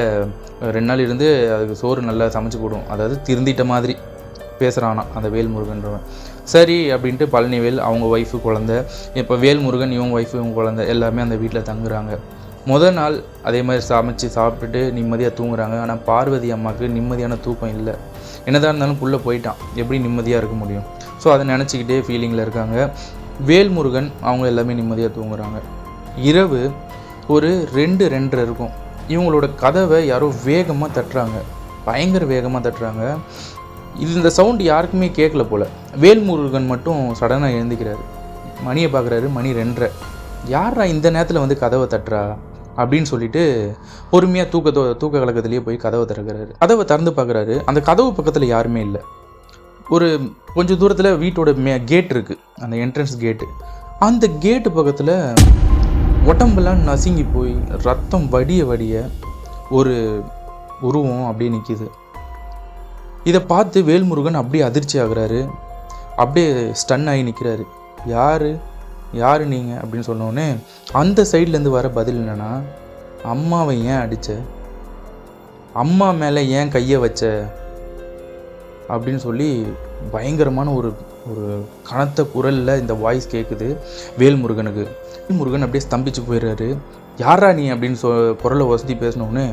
2 நாள் இருந்து அதுக்கு சோறு நல்லா சமைச்சு போடுவோம். அதாவது திருந்திட்ட மாதிரி பேசுகிறானா அந்த வேல்முருகன்றவன். சரி அப்படின்ட்டு பழனிவேல் அவங்க ஒய்ஃபு குழந்தை, இப்போ வேல்முருகன் இவங்க ஒய்ஃபு இவங்க குழந்தை எல்லாமே அந்த வீட்டில் தங்குறாங்க. முதல் நாள் அதே மாதிரி சமைச்சு சாப்பிட்டுட்டு நிம்மதியாக தூங்குறாங்க. ஆனால் பார்வதி அம்மாவுக்கு நிம்மதியான தூக்கம் இல்லை. என்னதான் இருந்தாலும் புள்ள போயிட்டான், எப்படி நிம்மதியாக இருக்க முடியும்? ஸோ அதை நினச்சிக்கிட்டே ஃபீலிங்கில் இருக்காங்க. வேல்முருகன் அவங்க எல்லாமே நிம்மதியாக தூங்குறாங்க. இரவு ஒரு 2-2:30 இருக்கும். இவங்களோட கதவை யாரோ வேகமாக தட்டுறாங்க, பயங்கர வேகமாக தட்டுறாங்க. இந்த சவுண்டு யாருக்குமே கேட்கல போல். வேல்முருகன் மட்டும் சடனாக எழுந்திக்கிறாரு, மணியை பார்க்குறாரு, மணி 2:30. யாரா இந்த நேரத்தில் வந்து கதவை தட்டுறா அப்படின்னு சொல்லிட்டு பொறுமையாக தூக்க கலக்கத்துலேயே போய் கதவை திறக்கிறாரு. கதவை திறந்து பார்க்குறாரு, அந்த கதவு பக்கத்தில் யாருமே இல்லை. ஒரு கொஞ்சம் தூரத்தில் வீட்டோட கேட் இருக்குது, அந்த என்ட்ரன்ஸ் கேட்டு. அந்த கேட்டு பக்கத்தில் உடம்பெல்லாம் நசுங்கி போய் ரத்தம் வடிய வடிய ஒரு உருவம் அப்படியே நிற்கிது. இதை பார்த்து வேல்முருகன் அப்படியே அதிர்ச்சி ஆகுறாரு, அப்படியே ஸ்டன் ஆகி நிற்கிறாரு. யார் நீங்கள் அப்படின்னு சொன்னோடனே அந்த சைட்லேருந்து வர பதில் என்னென்னா, அம்மாவை ஏன் அடித்த, அம்மா மேலே ஏன் கையை வச்ச அப்படின்னு சொல்லி பயங்கரமான ஒரு கனத்த குரலில் இந்த வாய்ஸ் கேட்குது வேல்முருகனுக்கு. முருகன் அப்படியே ஸ்தம்பிச்சு போயிடுறாரு. யாரா நீ அப்படின்னு குரலை வசதி பேசினோடனே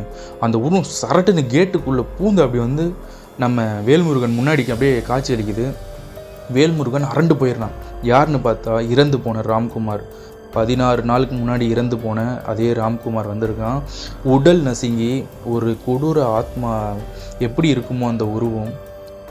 அந்த உருவம் சரட்டுன்னு கேட்டுக்குள்ளே பூந்து அப்படி வந்து நம்ம வேல்முருகன் முன்னாடிக்கு அப்படியே காட்சி அளிக்குது. வேல்முருகன் அரண்டு போயிடுறான். யாருன்னு பார்த்தா இறந்து போன ராம்குமார், 16 நாளுக்கு முன்னாடி இறந்து போன அதே ராம்குமார் வந்திருக்கான். உடல் நசுங்கி ஒரு கொடூர ஆத்மா எப்படி இருக்குமோ அந்த உருவம்,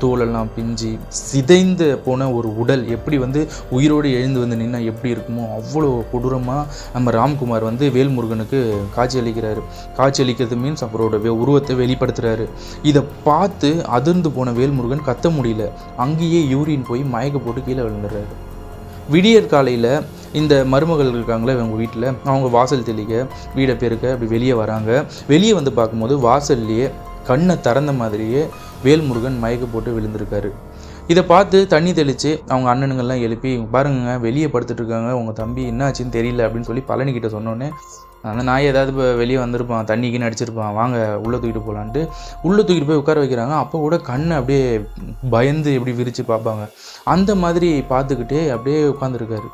தோலெல்லாம் பிஞ்சு சிதைந்து போன ஒரு உடல் எப்படி வந்து உயிரோடு எழுந்து வந்து நின்னா எப்படி இருக்குமோ அவ்வளோ கொடூரமாக நம்ம ராம்குமார் வந்து வேல்முருகனுக்கு காட்சி அளிக்கிறாரு. காட்சி அளிக்கிறது மீன்ஸ் அவரோட உருவத்தை வெளிப்படுத்துகிறாரு. இதை பார்த்து அதிர்ந்து போன வேல்முருகன் கத்த முடியல, அங்கேயே யூரின் போய் மயக்க போட்டு கீழே விழுந்துடுறாரு. விடியற் காலையில் இந்த மருமகள் இருக்காங்களே இவங்க வீட்டில், அவங்க வாசல் தெளிக்க வீடை பெருக்க அப்படி வெளியே வராங்க. வெளியே வந்து பார்க்கும்போது வாசல்லையே கண்ணை திறந்த மாதிரியே வேல்முருகன் மயக்க போட்டு விழுந்திருக்காரு. இதை பார்த்து தண்ணி தெளித்து அவங்க அண்ணனுங்கள்லாம் எழுப்பி, பாருங்க வெளியே படுத்துட்ருக்காங்க, உங்கள் தம்பி என்னாச்சுன்னு தெரியல அப்படின்னு சொல்லி பழனிக்கிட்ட சொன்னோன்னே, அந்த நாய் ஏதாவது இப்போ வெளியே வந்திருப்பான், தண்ணிக்குன்னு அடிச்சிருப்பான், வாங்க உள்ளே தூக்கிட்டு போகலான்ட்டு உள்ளே தூக்கிட்டு போய் உட்கார வைக்கிறாங்க. அப்போ கூட கண்ணை அப்படியே பயந்து எப்படி விரித்து பார்ப்பாங்க, அந்த மாதிரி பார்த்துக்கிட்டே அப்படியே உட்காந்துருக்காரு.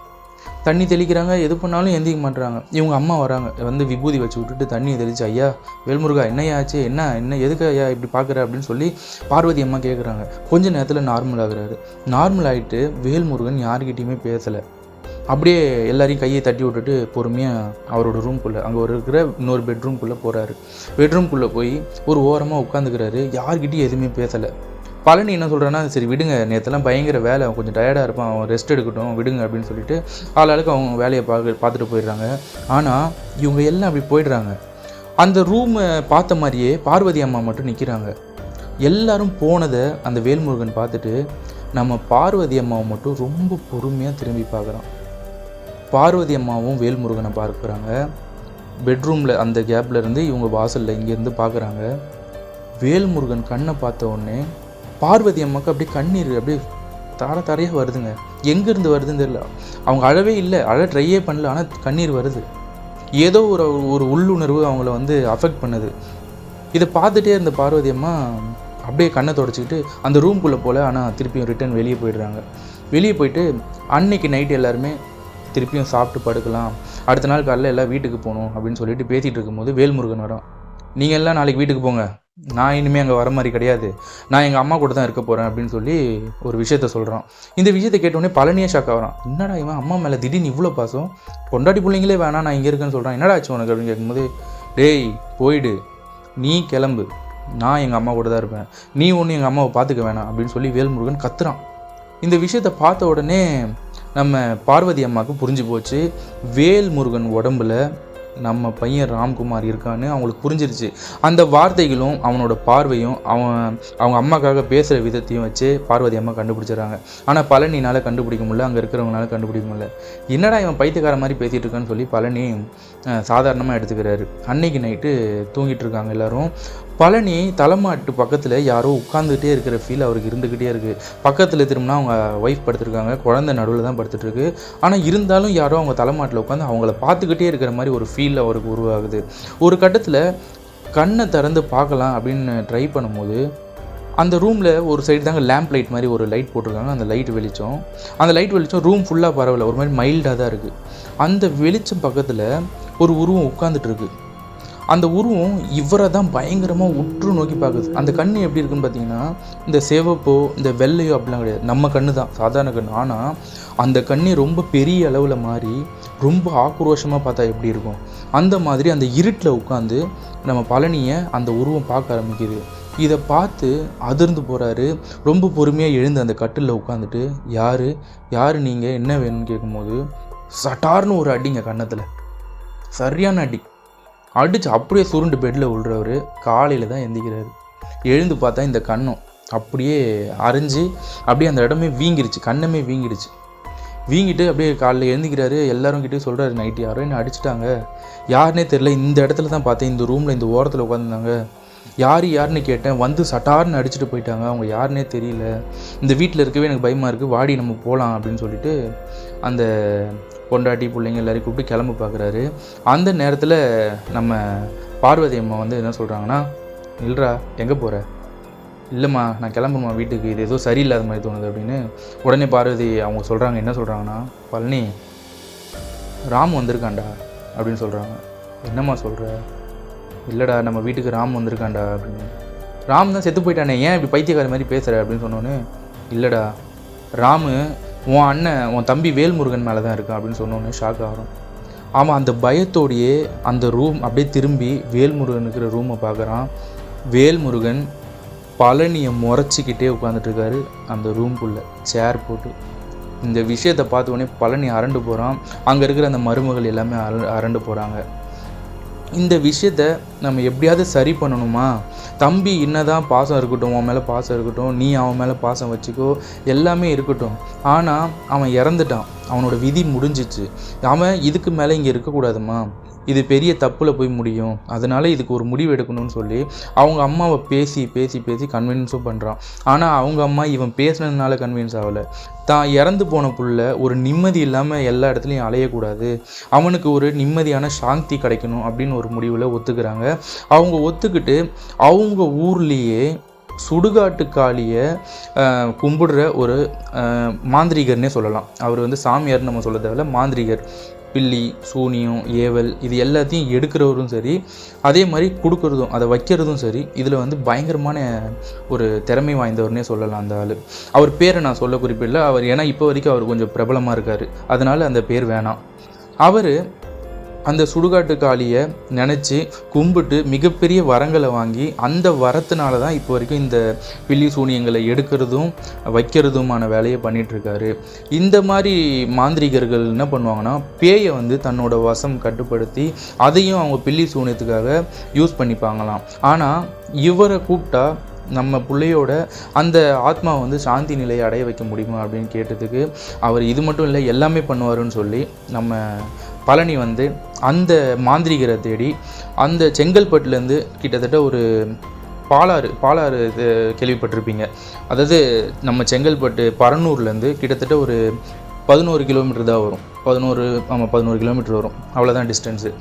தண்ணி தெளிக்கிறாங்க, எது பண்ணாலும் எந்திரிக்க மாட்டுறாங்க. இவங்க அம்மா வராங்க, வந்து விபூதி வச்சு விட்டுட்டு தண்ணியை தெளித்து, ஐயா வேல்முருகா என்னையா ஆச்சு, என்ன எதுக்கு ஐயா இப்படி பார்க்குற அப்படின்னு சொல்லி பார்வதி அம்மா கேட்குறாங்க. கொஞ்ச நேரத்தில் நார்மல் ஆகுறாரு. நார்மல் ஆகிட்டு வேல்முருகன் யார்கிட்டையுமே பேசலை. அப்படியே எல்லாரையும் கையை தட்டி விட்டுட்டு பொறுமையாக அவரோட ரூம்குள்ளே, அங்கே இருக்கிற இன்னொரு பெட்ரூம்குள்ளே போகிறாரு. பெட்ரூம்குள்ளே போய் ஒரு ஓரமாக உட்காந்துக்கிறாரு. யார்கிட்டையும் எதுவுமே பேசலை. பழனி என்ன சொல்கிறேன்னா, சரி விடுங்க, நேற்றுலாம் பயங்கர வேலை, கொஞ்சம் டயர்டாக இருப்பான், அவன் ரெஸ்ட் எடுக்கட்டும் விடுங்க அப்படின்னு சொல்லிட்டு ஆளாளுக்கு அவங்க வேலையை பார்த்துட்டு போயிடுறாங்க. ஆனால் இவங்க எல்லாம் அப்படி போயிடுறாங்க. அந்த ரூமை பார்த்த மாதிரியே பார்வதி அம்மா மட்டும் நிற்கிறாங்க. எல்லாரும் போனதை அந்த வேல்முருகன் பார்த்துட்டு நம்ம பார்வதி அம்மாவை மட்டும் ரொம்ப பொறுமையாக திரும்பி பார்க்குறான். பார்வதி அம்மாவும் வேல்முருகனை பார்க்குறாங்க. பெட்ரூமில் அந்த கேப்பில் இருந்து இவங்க வாசலில் இங்கேருந்து பார்க்குறாங்க. வேல்முருகன் கண்ணை பார்த்த உடனே பார்வதி அம்மாவுக்கு அப்படியே கண்ணீர் அப்படியே தாரையாக வருதுங்க. எங்கேருந்து வருதுன்னு தெரியல. அவங்க அழவே இல்லை, ட்ரையே பண்ணல, ஆனால் கண்ணீர் வருது. ஏதோ ஒரு உள்ளுணர்வு அவங்கள வந்து அஃபெக்ட் பண்ணுது. இதை பார்த்துட்டே இருந்த பார்வதி அம்மா அப்படியே கண்ணை தொடச்சிக்கிட்டு அந்த ரூம்குள்ளே போல், ஆனால் திருப்பியும் ரிட்டர்ன் வெளியே போயிடுறாங்க. வெளியே போயிட்டு அன்னைக்கு நைட்டு எல்லாருமே திருப்பியும் சாப்பிட்டு படுக்கலாம், அடுத்த நாள் காலையில் எல்லாம் வீட்டுக்கு போகணும் அப்படின்னு சொல்லிட்டு பேசிகிட்டு இருக்கும்போது வேல்முருகன் வரோம். நீங்கள் எல்லாம் நாளைக்கு வீட்டுக்கு போங்க, நான் இனிமேல் அங்கே வர மாதிரி கிடையாது, நான் எங்கள் அம்மா கூட தான் இருக்க போகிறேன் அப்படின்னு சொல்லி ஒரு விஷயத்த சொல்கிறான். இந்த விஷயத்தை கேட்டோடனே பழனியே ஷாக் ஆகிறான். என்னடா இவன் அம்மா மேலே திடீர்னு இவ்வளோ பாசம், பொண்டாட்டி பிள்ளைங்களே வேணாம் நான் இங்கே இருக்கேன்னு சொல்கிறான், என்னடா ஆச்சு உனக்கு அப்படின்னு கேட்கும்போது, டேய் போயிடு, நீ கிளம்பு, நான் எங்கள் அம்மா கூட தான் இருப்பேன், நீ ஒன்று எங்கள் அம்மாவை பார்த்துக்க வேணாம் அப்படின்னு சொல்லி வேல்முருகன் கத்துறான். இந்த விஷயத்தை பார்த்த உடனே நம்ம பார்வதி அம்மாவுக்கு புரிஞ்சு போச்சு, வேல்முருகன் உடம்புல நம்ம பையன் ராம்குமார் இருக்கான்னு அவங்களுக்கு புரிஞ்சிருச்சு. அந்த வார்த்தைகளும் அவனோட பார்வையும் அவங்க அம்மாக்காக பேசுகிற விதத்தையும் வச்சு பார்வதி அம்மா கண்டுபிடிச்சிடறாங்க. ஆனால் பழனினால் கண்டுபிடிக்க முடியல, அங்கே இருக்கிறவங்களால கண்டுபிடிக்க முடியல. என்னடா இவன் பைத்தியக்கார மாதிரி பேசிகிட்டு இருக்கான்னு சொல்லி பழனி சாதாரணமாக எடுத்துக்கிறாரு. அன்னைக்கு நைட்டு தூங்கிட்டு இருக்காங்க எல்லோரும். பழனி தலைமாட்டு பக்கத்தில் யாரோ உட்காந்துக்கிட்டே இருக்கிற ஃபீல் அவருக்கு இருந்துக்கிட்டே இருக்குது. பக்கத்தில் திரும்பினா அவங்க ஒய்ஃப் படுத்துருக்காங்க, குழந்தை நடுவில் தான் படுத்துட்ருக்கு. ஆனால் இருந்தாலும் யாரோ அவங்க தலைமாட்டில் உட்காந்து அவங்கள பார்த்துக்கிட்டே இருக்கிற மாதிரி ஒரு ஃபீல் அவருக்கு உருவாகுது. ஒரு கட்டத்தில் கண்ணை திறந்து பார்க்கலாம் அப்படின்னு ட்ரை பண்ணும்போது அந்த ரூமில் ஒரு சைடு தாங்க லேம்ப் லைட் மாதிரி ஒரு லைட் போட்டிருக்காங்க. அந்த லைட் வெளிச்சம் ரூம் ஃபுல்லாக பரவல, ஒரு மாதிரி மைல்டாக தான் இருக்குது. அந்த வெளிச்சம் பக்கத்தில் ஒரு உருவம் உட்காந்துட்ருக்கு. அந்த உருவம் இவரை தான் பயங்கரமாக உற்று நோக்கி பார்க்குது. அந்த கண் எப்படி இருக்குன்னு பார்த்தீங்கன்னா, இந்த சிவப்போ இந்த வெள்ளையோ அப்படிலாம் கிடையாது, நம்ம கண்ணு தான், சாதாரண கண். ஆனால் அந்த கண்ணை ரொம்ப பெரிய அளவில் மாறி ரொம்ப ஆக்ரோஷமாக பார்த்தா எப்படி இருக்கும், அந்த மாதிரி அந்த இருட்டில் உட்காந்து நம்ம பழனியை அந்த உருவம் பார்க்க ஆரம்பிக்குது. இதை பார்த்து அதிர்ந்து போகிறாரு. ரொம்ப பொறுமையாக எழுந்து அந்த கட்டிலில் உட்காந்துட்டு, யார் நீங்கள், என்ன வேணும்னு கேட்கும்போது சட்டார்னு ஒரு அடிங்க கன்னத்தில், சரியான அடி அடித்து அப்படியே சுருண்டு பெட்டில் விழுறவர். காலையில் தான் எந்திக்கிறாரு. எழுந்து பார்த்தா இந்த கண்ணும் அப்படியே அரைஞ்சி அப்படியே அந்த இடமே வீங்கிருச்சு, கண்ணமே வீங்கிட்டு அப்படியே காலையில் எழுந்திக்கிறாரு. எல்லாரும் கிட்டே சொல்கிறாரு, நைட்டு யாரோ என்ன அடிச்சிட்டாங்க, யாருன்னே தெரில, இந்த இடத்துல தான் பார்த்தேன், இந்த ரூமில் இந்த ஓரத்தில் உட்காந்துருந்தாங்க, யாருன்னு கேட்டேன், வந்து சட்டார்னு அடிச்சுட்டு போயிட்டாங்க, அவங்க யாருன்னே தெரியல, இந்த வீட்டில் இருக்கவே எனக்கு பயமாக இருக்குது, வாடி நம்ம போகலாம் அப்படின்னு சொல்லிட்டு அந்த பொண்டாட்டி பிள்ளைங்க எல்லாரையும் கூப்பிட்டு கிளம்ப பார்க்குறாரு. அந்த நேரத்தில் நம்ம பார்வதி அம்மா வந்து என்ன சொல்கிறாங்கன்னா, இல்லைடா எங்கே போகிற, இல்லைம்மா நான் கிளம்பணுமா வீட்டுக்கு, இது ஏதோ சரியில்லாத மாதிரி தோணுது அப்படின்னு. உடனே பார்வதி அவங்க சொல்கிறாங்க, என்ன சொல்கிறாங்கன்னா, பழனி ராம் வந்திருக்காண்டா அப்படின்னு சொல்கிறாங்க. என்னம்மா சொல்கிற, இல்லைடா நம்ம வீட்டுக்கு ராம் வந்திருக்காண்டா அப்படின்னு. ராம் தான் செத்து போயிட்டானே, ஏன் இப்படி பைத்தியக்கார மாதிரி பேசுகிற அப்படின்னு சொன்னோன்னே, இல்லைடா ராமு உன் அண்ணன் உன் தம்பி வேல்முருகன் மேலே தான் இருக்கான் அப்படின்னு சொன்னோன்னே ஷாக் ஆகிறோம். ஆமாம், அந்த பயத்தோடையே அந்த ரூம் அப்படியே திரும்பி வேல்முருகன் இருக்கிற ரூமை பார்க்குறான். வேல்முருகன் பழனியை முறைச்சிக்கிட்டே உட்காந்துட்ருக்காரு அந்த ரூம்குள்ளே சேர் போட்டு. இந்த விஷயத்தை பார்த்த உடனே பழனி அரண்டு போகிறான். அங்கே இருக்கிற அந்த மருமகள் எல்லாமே அரண்டு போகிறாங்க. இந்த விஷயத்தை நம்ம எப்படியாவது சரி பண்ணணுமா, தம்பி என்னதான் பாசம் இருக்கட்டும், உன் மேலே பாசம் இருக்கட்டும், நீ அவன் மேலே பாசம் வச்சுக்கோ, எல்லாமே இருக்கட்டும், ஆனால் அவன் இறந்துட்டான், அவனோட விதி முடிஞ்சிச்சு, அவன் இதுக்கு மேலே இங்கே இருக்கக்கூடாதுமா, இது பெரிய தப்பில் போய் முடியும், அதனால் இதுக்கு ஒரு முடிவு எடுக்கணும்னு சொல்லி அவங்க அம்மாவை பேசி பேசி பேசி கன்வின்ஸும் பண்ணுறான். ஆனால் அவங்க அம்மா இவன் பேசுனதுனால கன்வின்ஸ் ஆகலை. தான் இறந்து போன புள்ள ஒரு நிம்மதி இல்லாமல் எல்லா இடத்துலையும் அலையக்கூடாது, அவனுக்கு ஒரு நிம்மதியான சாந்தி கிடைக்கணும் அப்படின்னு ஒரு முடிவில் ஒத்துக்கிறாங்க. அவங்க ஒத்துக்கிட்டு அவங்க ஊர்லேயே சுடுகாட்டு காளியை கும்பிடுற ஒரு மாந்திரிகர்னே சொல்லலாம். அவர் வந்து சாமியார்னு நம்ம சொல்ல தேவையில்ல, மாந்திரிகர். பில்லி, சூனியம், ஏவல் இது எல்லாத்தையும் எடுக்கிறவரும் சரி, அதே மாதிரி கொடுக்குறதும் அதை வைக்கிறதும் சரி, இதில் வந்து பயங்கரமான ஒரு திறமை வாய்ந்தவர்னே சொல்லலாம் அந்த ஆள். அவர் பேரை நான் சொல்ல குறிப்பிடல, அவர் ஏன்னா இப்போ வரைக்கும் அவர் கொஞ்சம் பிரபலமாக இருக்கார், அதனால் அந்த பேர் வேணாம். அவர் அந்த சுடுகாட்டு காளியை நினச்சி கும்பிட்டு மிகப்பெரிய வரங்களை வாங்கி அந்த வரத்தினால தான் இப்போ வரைக்கும் இந்த பில்லி சூனியங்களை எடுக்கிறதும் வைக்கிறதுமான வேலையை பண்ணிகிட்ருக்காரு. இந்த மாதிரி மாந்திரிகர்கள் என்ன பண்ணுவாங்கன்னா, பேயை வந்து தன்னோட வசம் கட்டுப்படுத்தி அதையும் அவங்க பில்லி சூனியத்துக்காக யூஸ் பண்ணிப்பாங்களாம். ஆனால் இவரை கூப்பிட்டா நம்ம பிள்ளையோட அந்த ஆத்மா வந்து சாந்தி நிலையை அடைய வைக்க முடியுமா அப்படின்னு கேட்டதுக்கு அவர் இது மட்டும் இல்லை எல்லாமே பண்ணுவாருன்னு சொல்லி நம்ம பழனி வந்து அந்த மாந்திரிகரை தேடி அந்த செங்கல்பட்டுலேருந்து கிட்டத்தட்ட ஒரு பாலாறு கேள்விப்பட்டிருப்பீங்க, அதாவது நம்ம செங்கல்பட்டு பரனூர்லேருந்து கிட்டத்தட்ட ஒரு 11 கிலோமீட்டர் தான் வரும், 11 கிலோமீட்டர் வரும், அவ்வளோதான் டிஸ்டன்ஸு.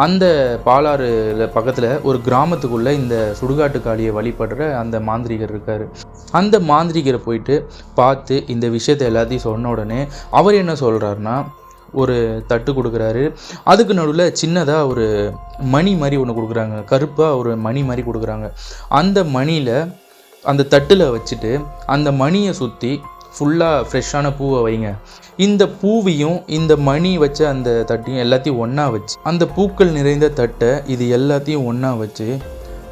அந்த பாலாறு பக்கத்தில் ஒரு கிராமத்துக்குள்ளே இந்த சுடுகாட்டு காளியை வழிபடுற அந்த மாந்திரிகர் இருக்கார். அந்த மாந்திரிகரை போயிட்டு பார்த்து இந்த விஷயத்தை எல்லாத்தையும் சொன்ன உடனே அவர் என்ன சொல்கிறாருன்னா, ஒரு தட்டு கொடுக்குறாரு. அதுக்கு நடுவில் சின்னதாக ஒரு மணி மாதிரி ஒன்று கொடுக்குறாங்க, கருப்பாக ஒரு மணி மாதிரி கொடுக்குறாங்க. அந்த மணியில் அந்த தட்டில் வச்சுட்டு அந்த மணியை சுற்றி ஃபுல்லாக ஃப்ரெஷ்ஷான பூவை வைங்க, இந்த பூவையும் இந்த மணி வச்ச அந்த தட்டையும் எல்லாத்தையும் ஒன்றா வச்சு, அந்த பூக்கள் நிறைந்த தட்டை இது எல்லாத்தையும் ஒன்றா வச்சு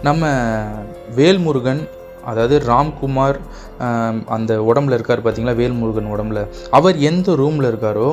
நம்ம வேல்முருகன், அதாவது ராம்குமார் அந்த உடம்புல இருக்கார் பார்த்தீங்களா, வேல்முருகன் உடம்புல, அவர் எந்த ரூமில் இருக்காரோ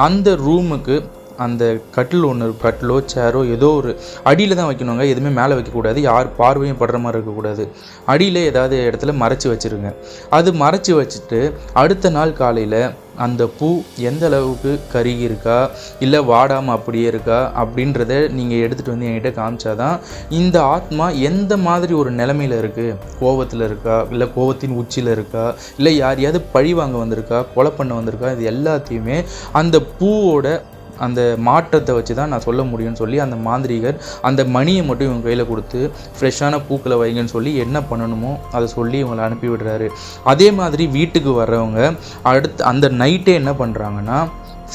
அந்த ரூமுக்கு அந்த கட்டில் ஒன்று, கட்டிலோ சேரோ ஏதோ ஒரு அடியில் தான் வைக்கணுங்க. எதுவுமே மேலே வைக்கக்கூடாது, யார் பார்வையும் படுற மாதிரி இருக்கக்கூடாது. அடியில் ஏதாவது இடத்துல மறைச்சி வச்சுருங்க. அது மறைச்சி வச்சுட்டு அடுத்த நாள் காலையில் அந்த பூ எந்த அளவுக்கு கருகி இருக்கா இல்லை வாடாமல் அப்படியே இருக்கா அப்படின்றத நீங்கள் எடுத்துகிட்டு வந்து என்கிட்ட காமிச்சாதான் இந்த ஆத்மா எந்த மாதிரி ஒரு நிலைமையில் இருக்குது, கோபத்தில் இருக்கா இல்லை கோபத்தின் உச்சியில் இருக்கா இல்லை யாரையாவது பழி வாங்க வந்திருக்கா, கொலை பண்ண வந்திருக்கா, இது எல்லாத்தையுமே அந்த பூவோட அந்த மாற்றத்தை வச்சு தான் நான் சொல்ல முடியும்னு சொல்லி அந்த மாந்திரிகர் அந்த மணியை மட்டும் இவங்க கையில் கொடுத்து ஃப்ரெஷ்ஷான பூக்களை வைங்கன்னு சொல்லி என்ன பண்ணணுமோ அதை சொல்லி இவங்களை அனுப்பி விடுறாரு. அதே மாதிரி வீட்டுக்கு வர்றவங்க அடுத்து அந்த நைட்டே என்ன பண்ணுறாங்கன்னா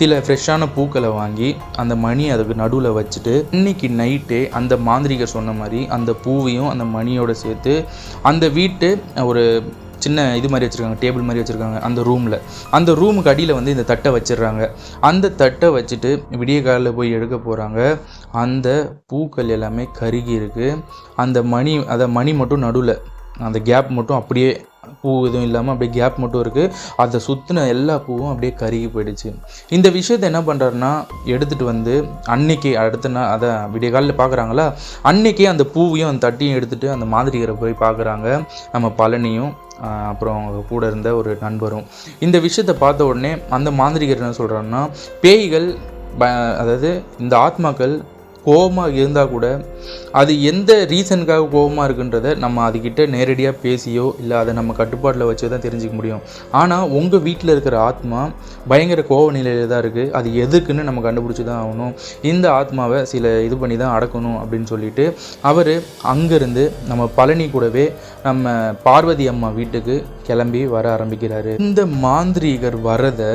சில ஃப்ரெஷ்ஷான பூக்களை வாங்கி அந்த மணி அதுக்கு நடுவில் வச்சுட்டு இன்னைக்கு நைட்டே அந்த மாந்திரிகர் சொன்ன மாதிரி அந்த பூவையும் அந்த மணியோட சேர்த்து அந்த வீட்டு ஒரு சின்ன இது மாதிரி வச்சுருக்காங்க, டேபிள் மாதிரி வச்சுருக்காங்க அந்த ரூமுக்கு அடியில் வந்து இந்த தட்டை வச்சிடுறாங்க. அந்த தட்டை வச்சுட்டு விடிய காலையில் போய் எடுக்க போகிறாங்க. அந்த பூக்கள் எல்லாமே கருகி இருக்குது. அந்த மணி மட்டும் நடுவில் அந்த கேப் மட்டும் அப்படியே பூ எதுவும் இல்லாமல் அப்படியே கேப் மட்டும் இருக்குது. அதை சுற்றின எல்லா பூவும் அப்படியே கருகி போயிடுச்சு. இந்த விஷயத்தை என்ன பண்ணுறாருன்னா எடுத்துகிட்டு வந்து அன்னைக்கு அடுத்த நாள் அதை விடிய காலையில் பார்க்குறாங்களா, அன்னைக்கே அந்த பூவையும் அந்த தட்டியும் எடுத்துகிட்டு அந்த மாதிரிகரை போய் பார்க்குறாங்க நம்ம பழனியும் அப்புறம் அவங்க கூட இருந்த ஒரு நண்பரும். இந்த விஷயத்தை பார்த்த உடனே அந்த மாந்திரிகர் என்ன சொல்கிறாருன்னா பேய்கள் அதாவது இந்த ஆத்மாக்கள் கோபமாக இருந்தால் கூட அது எந்த ரீசனுக்காக கோபமாக இருக்குன்றதை நம்ம அதுக்கிட்ட நேரடியாக பேசியோ இல்லை அதை நம்ம கட்டுப்பாட்டில் வச்சோ தான் தெரிஞ்சிக்க முடியும். ஆனால் உங்கள் வீட்டில் இருக்கிற ஆத்மா பயங்கர கோப நிலையில் தான் இருக்குது, அது எதுக்குன்னு நம்ம கண்டுபிடிச்சி தான் ஆகணும். இந்த ஆத்மாவை இது பண்ணி தான் அடக்கணும் அப்படின்னு சொல்லிட்டு அவர் அங்கேருந்து நம்ம பழனி கூடவே நம்ம பார்வதி அம்மா வீட்டுக்கு கிளம்பி வர ஆரம்பிக்கிறாரு. இந்த மாந்திரீகர் வரதை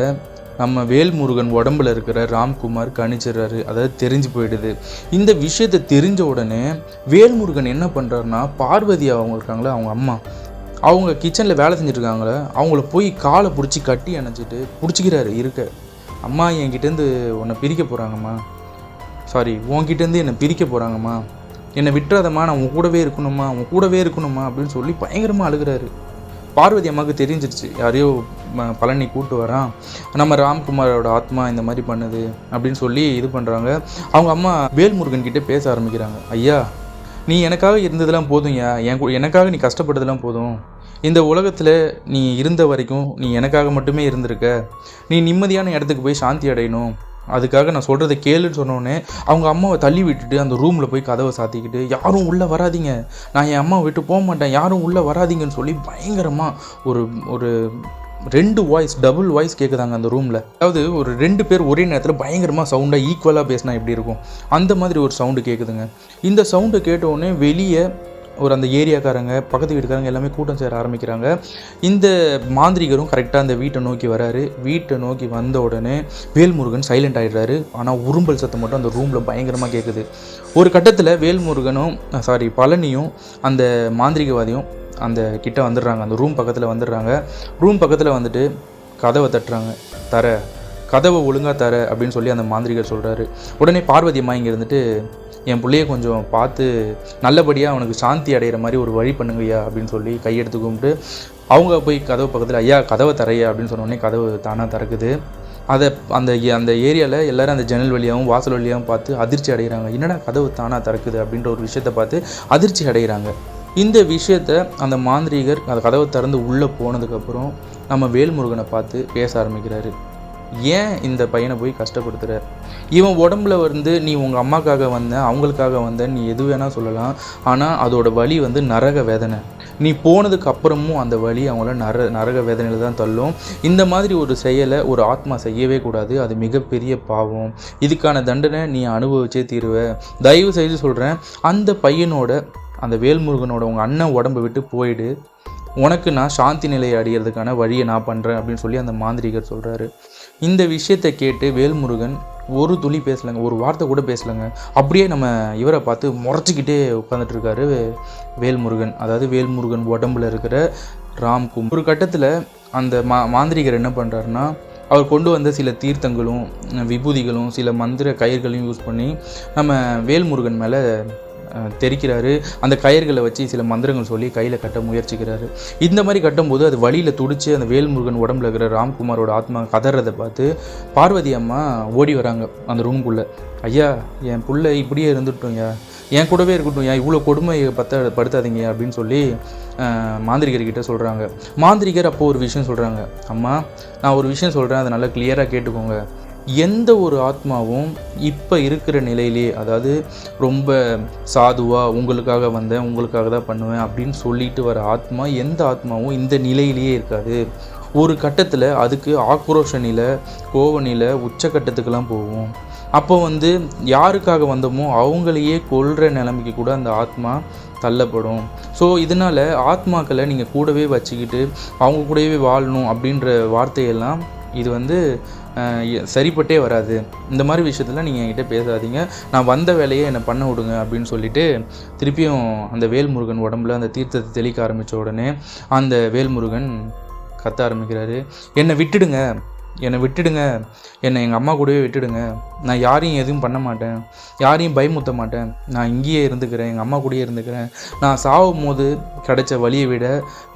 நம்ம வேல்முருகன் உடம்புல இருக்கிற ராம்குமார் கணிச்சிடுறாரு, அதாவது தெரிஞ்சு போயிடுது. இந்த விஷயத்தை தெரிஞ்ச உடனே வேல்முருகன் என்ன பண்ணுறாருன்னா பார்வதி அவங்க இருக்காங்களே அவங்க அம்மா, அவங்க கிச்சனில் வேலை செஞ்சுட்ருக்காங்களே அவங்கள போய் காலை பிடிச்சி கட்டி அணைச்சிட்டு பிடிச்சிக்கிறாரு இருக்க. அம்மா என்கிட்டேருந்து உன்னை பிரிக்க போகிறாங்கம்மா, உன்கிட்டேருந்து என்னை பிரிக்க போகிறாங்கம்மா, என்னை விட்டுறாதம்மா, நான் உன் கூடவே இருக்கணுமா அப்படின்னு சொல்லி பயங்கரமாக அழுகிறாரு. பார்வதி அம்மாவுக்கு தெரிஞ்சிருச்சு யாரையோ பழனி கூட்டு வரான், நம்ம ராம்குமாரோட ஆத்மா இந்த மாதிரி பண்ணுது அப்படின்னு சொல்லி இது பண்ணுறாங்க. அவங்க அம்மா வேல்முருகன் கிட்டே பேச ஆரம்பிக்கிறாங்க. ஐயா, நீ எனக்காக இருந்ததெல்லாம் போதும்யா, எனக்காக நீ கஷ்டப்பட்டதெல்லாம் போதும். இந்த உலகத்தில் நீ இருந்த வரைக்கும் நீ எனக்காக மட்டுமே இருந்திருக்க, நீ நிம்மதியான இடத்துக்கு போய் சாந்தி அடையணும், அதுக்காக நான் சொல்கிறத கேளுன்னு சொன்னோடனே அவங்க அம்மாவை தள்ளி விட்டுட்டு அந்த ரூமில் போய் கதவை சாத்திக்கிட்டு யாரும் உள்ளே வராதிங்க, நான் என் அம்மாவை விட்டு போக மாட்டேன், யாரும் உள்ளே வராதிங்கன்னு சொல்லி பயங்கரமாக ஒரு 2 வாய்ஸ் டபுள் வாய்ஸ் கேட்குதாங்க அந்த ரூமில். அதாவது ஒரு 2 பேர் ஒரே நேரத்தில் பயங்கரமாக சவுண்டாக ஈக்குவலாக பேசினா எப்படி இருக்கும் அந்த மாதிரி ஒரு சவுண்டு கேட்குதுங்க. இந்த சவுண்டை கேட்டவுடனே வெளியே அந்த ஏரியாக்காரங்க பக்கத்து வீட்டுக்காரங்க எல்லாமே கூட்டம் சேர ஆரம்பிக்கிறாங்க. இந்த மாந்திரிகரும் கரெக்டாக அந்த வீட்டை நோக்கி வராரு. வீட்டை நோக்கி வந்த உடனே வேல்முருகன் சைலண்ட் ஆகிடுறாரு. ஆனால் உரும்பல் சத்தம் மட்டும் அந்த ரூமில் பயங்கரமாக கேட்குது. ஒரு கட்டத்தில் வேல்முருகனும் பழனியும் அந்த மாந்திரிகவாதியும் அந்த கிட்ட வந்துடுறாங்க, அந்த ரூம் பக்கத்தில் வந்துடுறாங்க. ரூம் பக்கத்தில் வந்துட்டு கதவை தட்டுறாங்க. கதவை ஒழுங்காக தர அப்படின்னு சொல்லி அந்த மாந்திரிகர் சொல்கிறாரு. உடனே பார்வதி அம்மா இங்கே இருந்துட்டு என் பிள்ளைய கொஞ்சம் பார்த்து நல்லபடியாக அவனுக்கு சாந்தி அடைகிற மாதிரி ஒரு வழி பண்ணுங்கய்யா அப்படின்னு சொல்லி கையெடுத்து கும்பிட்டு அவங்க போய் கதவு பக்கத்தில் ஐயா கதவை தரையா அப்படின்னு சொன்னோடனே கதவு தானாக திறக்குது. அதை அந்த ஏரியாவில் எல்லோரும் அந்த ஜன்னல் வழியாகவும் வாசல் வழியாகவும் பார்த்து அதிர்ச்சி அடைகிறாங்க. என்னடா கதவு தானாக திறக்குது அப்படின்ற ஒரு விஷயத்தை பார்த்து அதிர்ச்சி அடைகிறாங்க. இந்த விஷயத்தை அந்த மாந்திரிகர் அந்த கதவை திறந்து உள்ளே போனதுக்கப்புறம் நம்ம வேல்முருகனை பார்த்து பேச ஆரம்பிக்கிறாரு. ஏன் இந்த பையனை போய் கஷ்டப்படுத்துகிற, இவன் உடம்புல நீ உங்கள் அம்மாக்காக வந்த, அவங்களுக்காக வந்த, நீ எது வேணால் சொல்லலாம், ஆனால் அதோட வலி நரக வேதனை. நீ போனதுக்கு அப்புறமும் அந்த வலி அவங்கள நரக வேதனையில் தான் தள்ளும். இந்த மாதிரி ஒரு செயலை ஒரு ஆத்மா செய்யவே கூடாது, அது மிகப்பெரிய பாவம். இதுக்கான தண்டனை நீ அனுபவிச்சே தீருவ. தயவு செய்து சொல்கிறேன், அந்த பையனோட அந்த வேல்முருகனோட உங்கள் அண்ணன் உடம்பை விட்டு போயிடு, உனக்கு நான் சாந்தி நிலையை அடையிறதுக்கான வழியை நான் பண்ணுறேன் அப்படின்னு சொல்லி அந்த மாந்திரிகர் சொல்கிறாரு. இந்த விஷயத்தை கேட்டு வேல்முருகன் ஒரு துளி பேசலைங்க, ஒரு வார்த்தை கூட பேசலைங்க. அப்படியே நம்ம இவரை பார்த்து முறைச்சிக்கிட்டே உட்காந்துட்டு இருக்காரு வேல்முருகன். அதாவது வேல்முருகன் உடம்புல இருக்கிற ராம்குமார். ஒரு கட்டத்தில் அந்த மாந்திரிகர் என்ன பண்ணுறாருன்னா அவர் கொண்டு வந்த சில தீர்த்தங்களும் விபூதிகளும் சில மந்திர கயிர்களையும் யூஸ் பண்ணி நம்ம வேல்முருகன் மேலே தெரிக்கிறாரு. அந்த கயிறுகளை வச்சு சில மந்திரங்கள் சொல்லி கையில் கட்ட முயற்சிக்கிறாரு. இந்த மாதிரி கட்டும்போது அது வழியில் துடிச்சு அந்த வேல்முருகன் உடம்புல இருக்கிற ராம்குமாரோட ஆத்மா கதறதை பார்த்து பார்வதி அம்மா ஓடி வராங்க அந்த ரூமுக்குள்ளே. ஐயா, என் புள்ள இப்படியே இருந்துட்டோம்யா, என் கூடவே இருக்கட்டும், ஏன் இவ்வளோ கொடுமையை படுத்தாதீங்க அப்படின்னு சொல்லி மாந்திரிகர்கிட்ட சொல்கிறாங்க. மாந்திரிகர் அப்போது ஒரு விஷயம் சொல்கிறாங்க. அம்மா, நான் ஒரு விஷயம் சொல்கிறேன், அதை நல்லா கிளியராக கேட்டுக்கோங்க. எந்த ஒரு ஆத்மாவும் இப்போ இருக்கிற நிலையிலே, அதாவது ரொம்ப சாதுவாக உங்களுக்காக வந்தேன், உங்களுக்காக தான் பண்ணுவேன் அப்படின்னு சொல்லிட்டு வர ஆத்மா, எந்த ஆத்மாவும் இந்த நிலையிலேயே இருக்காது. ஒரு கட்டத்தில் அதுக்கு ஆக்ரோஷ நிலை, கோவ நிலை, உச்சக்கட்டத்துக்கெல்லாம் போகும். அப்போ யாருக்காக வந்தோமோ அவங்களையே கொல்கிற நிலைமைக்கு கூட அந்த ஆத்மா தள்ளப்படும். ஸோ இதனால் ஆத்மாக்களை நீங்கள் கூடவே வச்சுக்கிட்டு அவங்க கூடவே வாழணும் அப்படின்ற வார்த்தையெல்லாம் இது சரிப்பட்டே வராது. இந்த மாதிரி விஷயத்தில் நீங்கள் என்கிட்ட பேசாதீங்க, நான் வந்த வேலையை என்னை பண்ண விடுங்க அப்படின்னு சொல்லிட்டு திருப்பியும் அந்த வேல்முருகன் உடம்புல அந்த தீர்த்தத்தை தெளிக்க ஆரம்பித்த உடனே அந்த வேல்முருகன் கத்த ஆரம்பிக்கிறாரு. என்னை விட்டுடுங்க, என்னை எங்கள் அம்மா கூடவே விட்டுடுங்க, நான் யாரையும் எதுவும் பண்ண மாட்டேன், யாரையும் பயமுறுத்த மாட்டேன், நான் இங்கேயே இருந்துக்கிறேன், எங்கள் அம்மா கூடயே இருந்துக்கிறேன். நான் சாகும் போது கிடைச்ச வழியை விட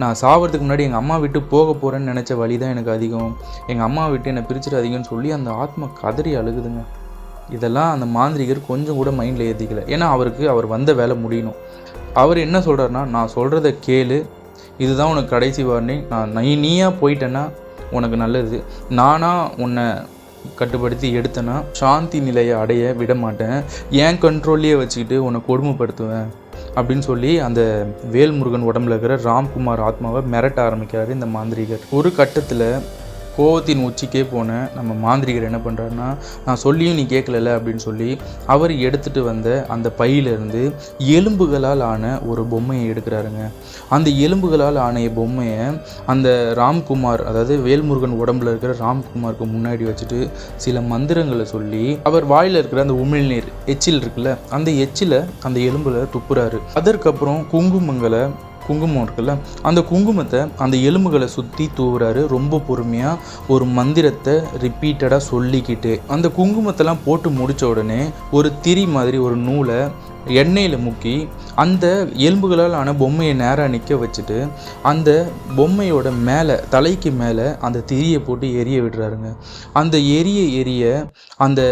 நான் சாகிறதுக்கு முன்னாடி எங்கள் அம்மா விட்டு போக போகிறேன்னு நினச்ச வழி தான் எனக்கு அதிகம், எங்கள் அம்மா விட்டு என்னை பிரிச்சிடாதீங்கன்னு சொல்லி அந்த ஆத்மா கதறி அழுகுதுங்க. இதெல்லாம் அந்த மாந்திரிகர் கொஞ்சம் கூட மைண்டில் ஏற்றிக்கல. ஏன்னா அவர் வந்த வேலை முடியணும். அவர் என்ன சொல்கிறாருன்னா, நான் சொல்கிறத கேளு, இதுதான் உனக்கு கடைசி வார்னிங், நீயா போயிட்டேன்னா உனக்கு நல்லது, நானாக உன்னை கட்டுப்படுத்தி எடுத்தேன்னா சாந்தி நிலையை அடைய விட மாட்டேன், ஏன் கண்ட்ரோல்லையே வச்சுக்கிட்டு உன்னை கொடுமைப்படுத்துவேன் அப்படின்னு சொல்லி அந்த வேல்முருகன் உடம்புல இருக்கிற ராம்குமார் ஆத்மாவை மிரட்ட ஆரம்பிக்கிறாரு இந்த மாந்திரிகர். ஒரு கட்டத்தில் கோவத்தின் உச்சிக்கே போன நம்ம மாந்திரிகர் என்ன பண்ணுறாருன்னா, நான் சொல்லியும் நீ கேட்கல அப்படின்னு சொல்லி அவர் எடுத்துகிட்டு வந்த அந்த பையிலிருந்து எலும்புகளால் ஆன ஒரு பொம்மையை எடுக்கிறாருங்க. அந்த எலும்புகளால் ஆன பொம்மையை அந்த ராம்குமார், அதாவது வேல்முருகன் உடம்புல இருக்கிற ராம்குமாருக்கு முன்னாடி வச்சுட்டு சில மந்திரங்களை சொல்லி அவர் வாயில் இருக்கிற அந்த உமிழ்நீர் எச்சில் இருக்குல்ல, அந்த எச்சிலை அந்த எலும்புல துப்புறாரு. அதற்கப்புறம் குங்குமம் இருக்குல்ல, அந்த குங்குமத்தை அந்த எலும்புகளை சுற்றி தூவுறாரு. ரொம்ப பொறுமையாக ஒரு மந்திரத்தை ரிப்பீட்டடாக சொல்லிக்கிட்டு அந்த குங்குமத்தெல்லாம் போட்டு முடித்த உடனே ஒரு திரி மாதிரி ஒரு நூலை எண்ணெயில் முக்கி அந்த எலும்புகளால் ஆன பொம்மையை நேராக நிற்க வச்சுட்டு அந்த பொம்மையோட மேலே, தலைக்கு மேலே அந்த திரியை போட்டு எரிய விடுறாருங்க. அந்த எரிய அந்த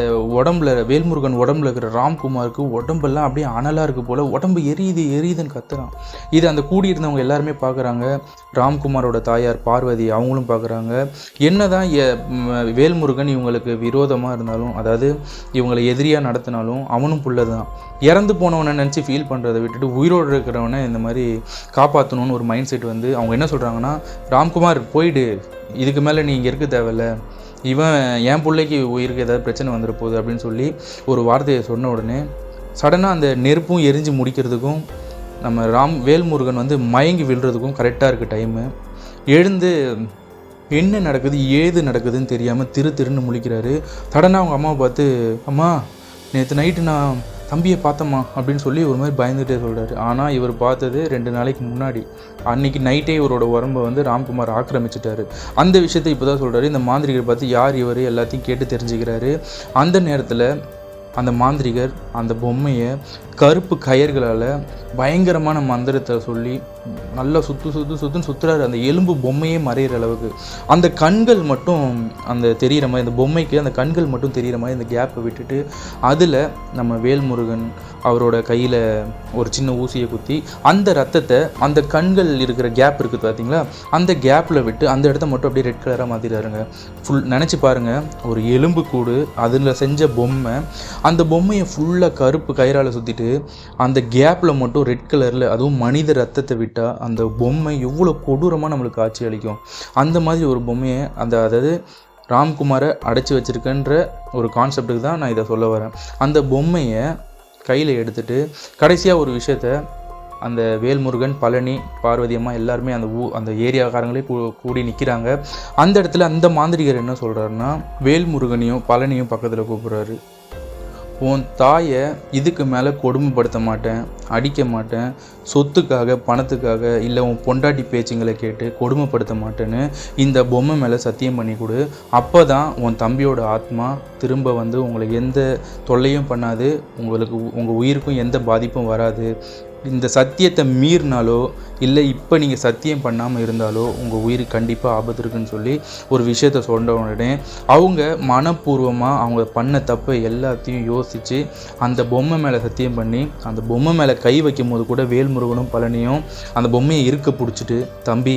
வேல்முருகன் உடம்புல இருக்கிற ராம்குமாருக்கு உடம்பெல்லாம் அப்படியே அனலாக இருக்குது போல், உடம்பு எரியுதுன்னு கத்துறான். இது அந்த கூடியிருந்தவங்க எல்லாருமே பார்க்குறாங்க. ராம்குமாரோட தாயார் பார்வதி அவங்களும் பார்க்குறாங்க. என்னதான் வேல்முருகன் இவங்களுக்கு விரோதமாக இருந்தாலும், அதாவது இவங்களை எதிரியாக நடத்தினாலும் அவனும் புள்ள தான். இறந்து போனவனை நினச்சி ஃபீல் பண்ணுறதை விட்டுட்டு உயிரோடு இருக்கிறவனை இந்த மாதிரி காப்பாற்றணும்னு ஒரு மைண்ட் செட் அவங்க என்ன சொல்கிறாங்கன்னா, ராம்குமார் போயிடு, இதுக்கு மேலே நீ இங்கே இருக்க தேவையில்ல, இவன் என் பிள்ளைக்கு உயிருக்கு ஏதாவது பிரச்சனை வந்துட போகுது அப்படின்னு சொல்லி ஒரு வார்த்தையை சொன்ன உடனே சடனாக அந்த நெருப்பும் எரிஞ்சு முடிக்கிறதுக்கும் நம்ம வேல்முருகன் மயங்கி விழுறதுக்கும் கரெக்டாக இருக்குது டைமு. எழுந்து என்ன நடக்குது ஏது நடக்குதுன்னு தெரியாமல் திருன்னு முழிக்கிறாரு. சடனாக அவங்க அம்மாவை பார்த்து, அம்மா நேற்று நைட்டு நான் தம்பியை பார்த்தம்மா அப்படின்னு சொல்லி ஒரு மாதிரி பயந்துகிட்டே சொல்கிறாரு. ஆனால் இவர் பார்த்தது 2 நாளைக்கு முன்னாடி, அன்றைக்கி நைட்டே இவரோட உடம்பை ராம்குமார் ஆக்கிரமிச்சிட்டாரு. அந்த விஷயத்தை இப்போ தான் சொல்கிறாரு. இந்த மாந்திரிகர் பார்த்து யார் இவர் எல்லாத்தையும் கேட்டு தெரிஞ்சுக்கிறாரு. அந்த நேரத்தில் அந்த மாந்திரிகர் அந்த பொம்மையை கருப்பு கயிர்களால் பயங்கரமான மந்திரத்தை சொல்லி நல்லா சுற்றுன்னு சுற்றுறாரு. அந்த எலும்பு பொம்மையே மறையிற அளவுக்கு அந்த கண்கள் மட்டும் அந்த தெரிகிற மாதிரி, அந்த பொம்மைக்கு அந்த கண்கள் மட்டும் தெரிகிற மாதிரி அந்த கேப்பை விட்டுட்டு அதில் நம்ம வேல்முருகன் அவரோட கையில் ஒரு சின்ன ஊசியை குத்தி அந்த ரத்தத்தை அந்த கண்கள் இருக்கிற கேப் இருக்குது பார்த்தீங்களா, அந்த கேப்பில் விட்டு அந்த இடத்த மட்டும் அப்படியே ரெட் கலராக மாற்றிடுறாருங்க. நினச்சி பாருங்கள், ஒரு எலும்பு கூடு அதில் செஞ்ச பொம்மை, அந்த பொம்மையை ஃபுல்லாக கருப்பு கயிறால் சுற்றிட்டு அந்த கேப்பில் மட்டும் ரெட் கலரில், அதுவும் மனித ரத்தத்தை விட்டால் அந்த பொம்மை எவ்வளோ கொடூரமாக நம்மளுக்கு காட்சி அளிக்கும். அந்த மாதிரி ஒரு பொம்மையை அதாவது ராம்குமாரை அடைச்சி வச்சுருக்கன்ற ஒரு கான்செப்டுக்கு தான் நான் இதை சொல்ல வரேன். அந்த பொம்மையை கையில் எடுத்துகிட்டு கடைசியாக ஒரு விஷயத்த அந்த வேல்முருகன், பழனி, பார்வதி அம்மா எல்லாருமே அந்த ஏரியாக்காரங்களே கூடி நிற்கிறாங்க. அந்த இடத்துல அந்த மாந்திரிகர் என்ன சொல்கிறாருன்னா, வேல்முருகனையும் பழனியும் பக்கத்தில் கூப்பிட்றாரு. உன் தாயை இதுக்கு மேலே கொடுமைப்படுத்த மாட்டேன், அடிக்க மாட்டேன், சொத்துக்காக பணத்துக்காக இல்லை உன் பொண்டாட்டி பேச்சுங்களை கேட்டு கொடுமைப்படுத்த மாட்டேன்னு இந்த பொம்மை மேலே சத்தியம் பண்ணி கொடு. அப்போ தான் உன் தம்பியோட ஆத்மா திரும்ப வந்து உங்களை எந்த தொல்லையும் பண்ணாது, உங்கள் உயிருக்கும் எந்த பாதிப்பும் வராது. இந்த சத்தியத்தை மீறினாலோ இல்லை இப்போ நீங்கள் சத்தியம் பண்ணாமல் இருந்தாலோ உங்கள் உயிருக்கு கண்டிப்பாக ஆபத்து இருக்குன்னு சொல்லி ஒரு விஷயத்த சொன்ன உடனே அவங்க மனப்பூர்வமாக அவங்க பண்ண தப்பை எல்லாத்தையும் யோசித்து அந்த பொம்மை மேலே சத்தியம் பண்ணி அந்த பொம்மை மேலே கை வைக்கும் போது கூட வேல்முருகனும் பழனியும் அந்த பொம்மையை இருக்க பிடிச்சிட்டு, தம்பி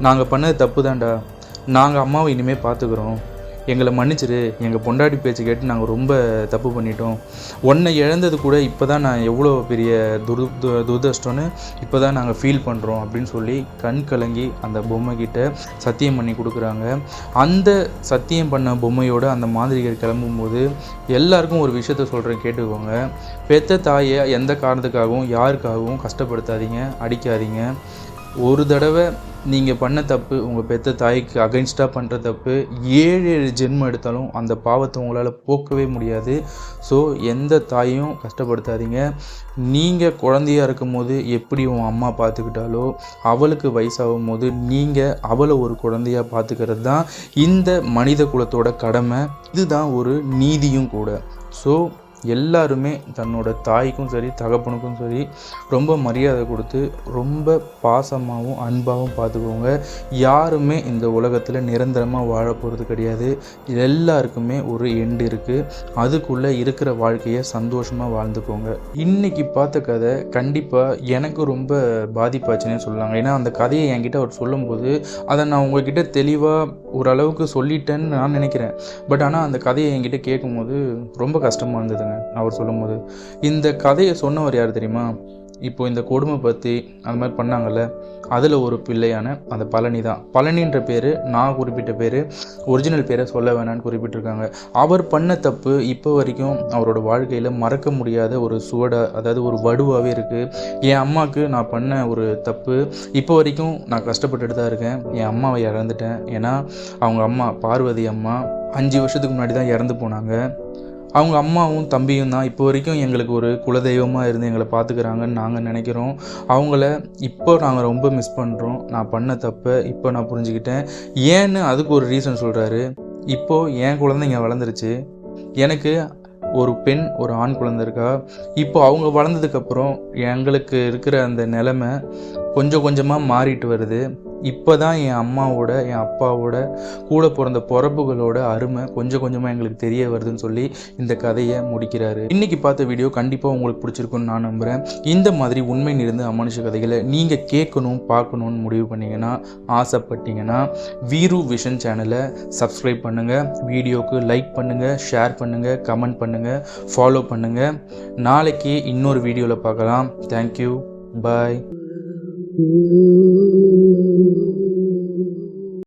நாங்கள் பண்ணது தப்பு தான்டா, நாங்கள் அம்மாவை இனிமேல் பார்த்துக்குறோம், எங்களை மன்னிச்சிரு, எங்கள் பொண்டாட்டி பேச்சு கேட்டு நாங்கள் ரொம்ப தப்பு பண்ணிட்டோம், உன்னை இழந்தது கூட இப்போ தான் நான் எவ்வளோ பெரிய துரதிர்ஷ்டம்னு இப்போ தான் நாங்கள் ஃபீல் பண்ணுறோம் அப்படின்னு சொல்லி கண் கலங்கி அந்த பொம்மைக்கிட்ட சத்தியம் பண்ணி கொடுக்குறாங்க. அந்த சத்தியம் பண்ண பொம்மையோடு அந்த மாந்திரிகர் கிளம்பும்போது எல்லாருக்கும் ஒரு விஷயத்த சொல்கிறேன், கேட்டுக்கோங்க. பெத்த தாயை எந்த காரணத்துக்காகவும் யாருக்காகவும் கஷ்டப்படுத்தாதீங்க, அடிக்காதீங்க. ஒரு தடவை நீங்கள் பண்ண தப்பு, உங்கள் பெத்த தாய்க்கு அகைன்ஸ்டாக பண்ணுற தப்பு 7 ஜென்மம் எடுத்தாலும் அந்த பாவத்தை உங்களால் போக்கவே முடியாது. ஸோ எந்த தாயும் கஷ்டப்படுத்தாதீங்க. நீங்கள் குழந்தையாக இருக்கும் போது எப்படி உன் அம்மா பார்த்துக்கிட்டாலோ அவளுக்கு வயசாகும் போது நீங்கள் அவளை ஒரு குழந்தையாக பார்த்துக்கிறது தான் இந்த மனித குலத்தோட கடமை. இதுதான் ஒரு நீதியும் கூட. ஸோ எல்லாருமே தன்னோட தாய்க்கும் சரி தகப்பனுக்கும் சரி ரொம்ப மரியாதை கொடுத்து ரொம்ப பாசமாகவும் அன்பாகவும் பார்த்துக்கோங்க. யாருமே இந்த உலகத்தில் நிரந்தரமாக வாழ போகிறது கிடையாது. எல்லாருக்குமே ஒரு எண்டு இருக்குது. அதுக்குள்ளே இருக்கிற வாழ்க்கையை சந்தோஷமாக வாழ்ந்துக்கோங்க. இன்றைக்கி பார்த்த கதை கண்டிப்பாக எனக்கு ரொம்ப பாதிப்பாச்சுன்னே சொல்லலாங்க. ஏன்னா அந்த கதையை என்கிட்ட அவர் சொல்லும்போது அதை நான் உங்ககிட்ட தெளிவாக ஓரளவுக்கு சொல்லிட்டேன்னு நான் நினைக்கிறேன். பட் ஆனால் அந்த கதையை என்கிட்ட கேட்கும்போது ரொம்ப கஷ்டமாக இருந்ததுங்க அவர் சொல்லும்போது. இந்த கதையை சொன்னவர் யார் தெரியுமா? இப்போ இந்த கொடுமை பற்றி அந்த மாதிரி பண்ணாங்கல்ல, அதில் ஒரு பிள்ளையான அந்த பழனி தான். பழனின்ற பேர் நான் குறிப்பிட்ட பேர், ஒரிஜினல் பேரை சொல்ல வேணான்னு குறிப்பிட்டிருக்காங்க. அவர் பண்ண தப்பு இப்போ வரைக்கும் அவரோட வாழ்க்கையில் மறக்க முடியாத ஒரு அதாவது ஒரு வடுவாகவே இருக்குது. என் அம்மாவுக்கு நான் பண்ண ஒரு தப்பு இப்போ வரைக்கும் நான் கஷ்டப்பட்டுட்டு தான் இருக்கேன். என் அம்மாவை இறந்துட்டேன். ஏன்னா அவங்க அம்மா பார்வதி அம்மா 5 வருஷத்துக்கு முன்னாடி தான் இறந்து போனாங்க. அவங்க அம்மாவும் தம்பியும் தான் இப்போ வரைக்கும் எங்களுக்கு ஒரு குலதெய்வமாக இருந்து எங்களை பார்த்துக்கிறாங்கன்னு நாங்கள் நினைக்கிறோம். அவங்கள இப்போ நாங்கள் ரொம்ப மிஸ் பண்ணுறோம். நான் பண்ண தப்பை இப்போ நான் புரிஞ்சுக்கிட்டேன். ஏன்னு அதுக்கு ஒரு ரீசன் சொல்கிறாரு. இப்போது என் குழந்தைங்க வளர்ந்துருச்சு, எனக்கு ஒரு பெண் ஒரு ஆண் குழந்தை இருக்கா. இப்போ அவங்க வளர்ந்ததுக்கப்புறம் எங்களுக்கு இருக்கிற அந்த நிலைமை கொஞ்சம் கொஞ்சமாக மாறிட்டு வருது. இப்போ தான் என் அம்மாவோட என் அப்பாவோட கூட பிறந்த பிறப்புகளோட அருமை கொஞ்சம் கொஞ்சமாக எங்களுக்கு தெரிய வருதுன்னு சொல்லி இந்த கதையை முடிக்கிறாரு. இன்றைக்கி பார்த்த வீடியோ கண்டிப்பாக உங்களுக்கு பிடிச்சிருக்குன்னு நான் நம்புகிறேன். இந்த மாதிரி உண்மை நிறைந்த அமானுஷ கதைகளை நீங்கள் கேட்கணும் பார்க்கணுன்னு முடிவு பண்ணிங்கன்னா ஆசைப்பட்டீங்கன்னா வீரு விஷன் சேனலை சப்ஸ்கிரைப் பண்ணுங்கள், வீடியோவுக்கு லைக் பண்ணுங்கள், ஷேர் பண்ணுங்கள், கமெண்ட் பண்ணுங்கள், ஃபாலோ பண்ணுங்கள். நாளைக்கு இன்னொரு வீடியோவில் பார்க்கலாம். தேங்க்யூ, பாய்.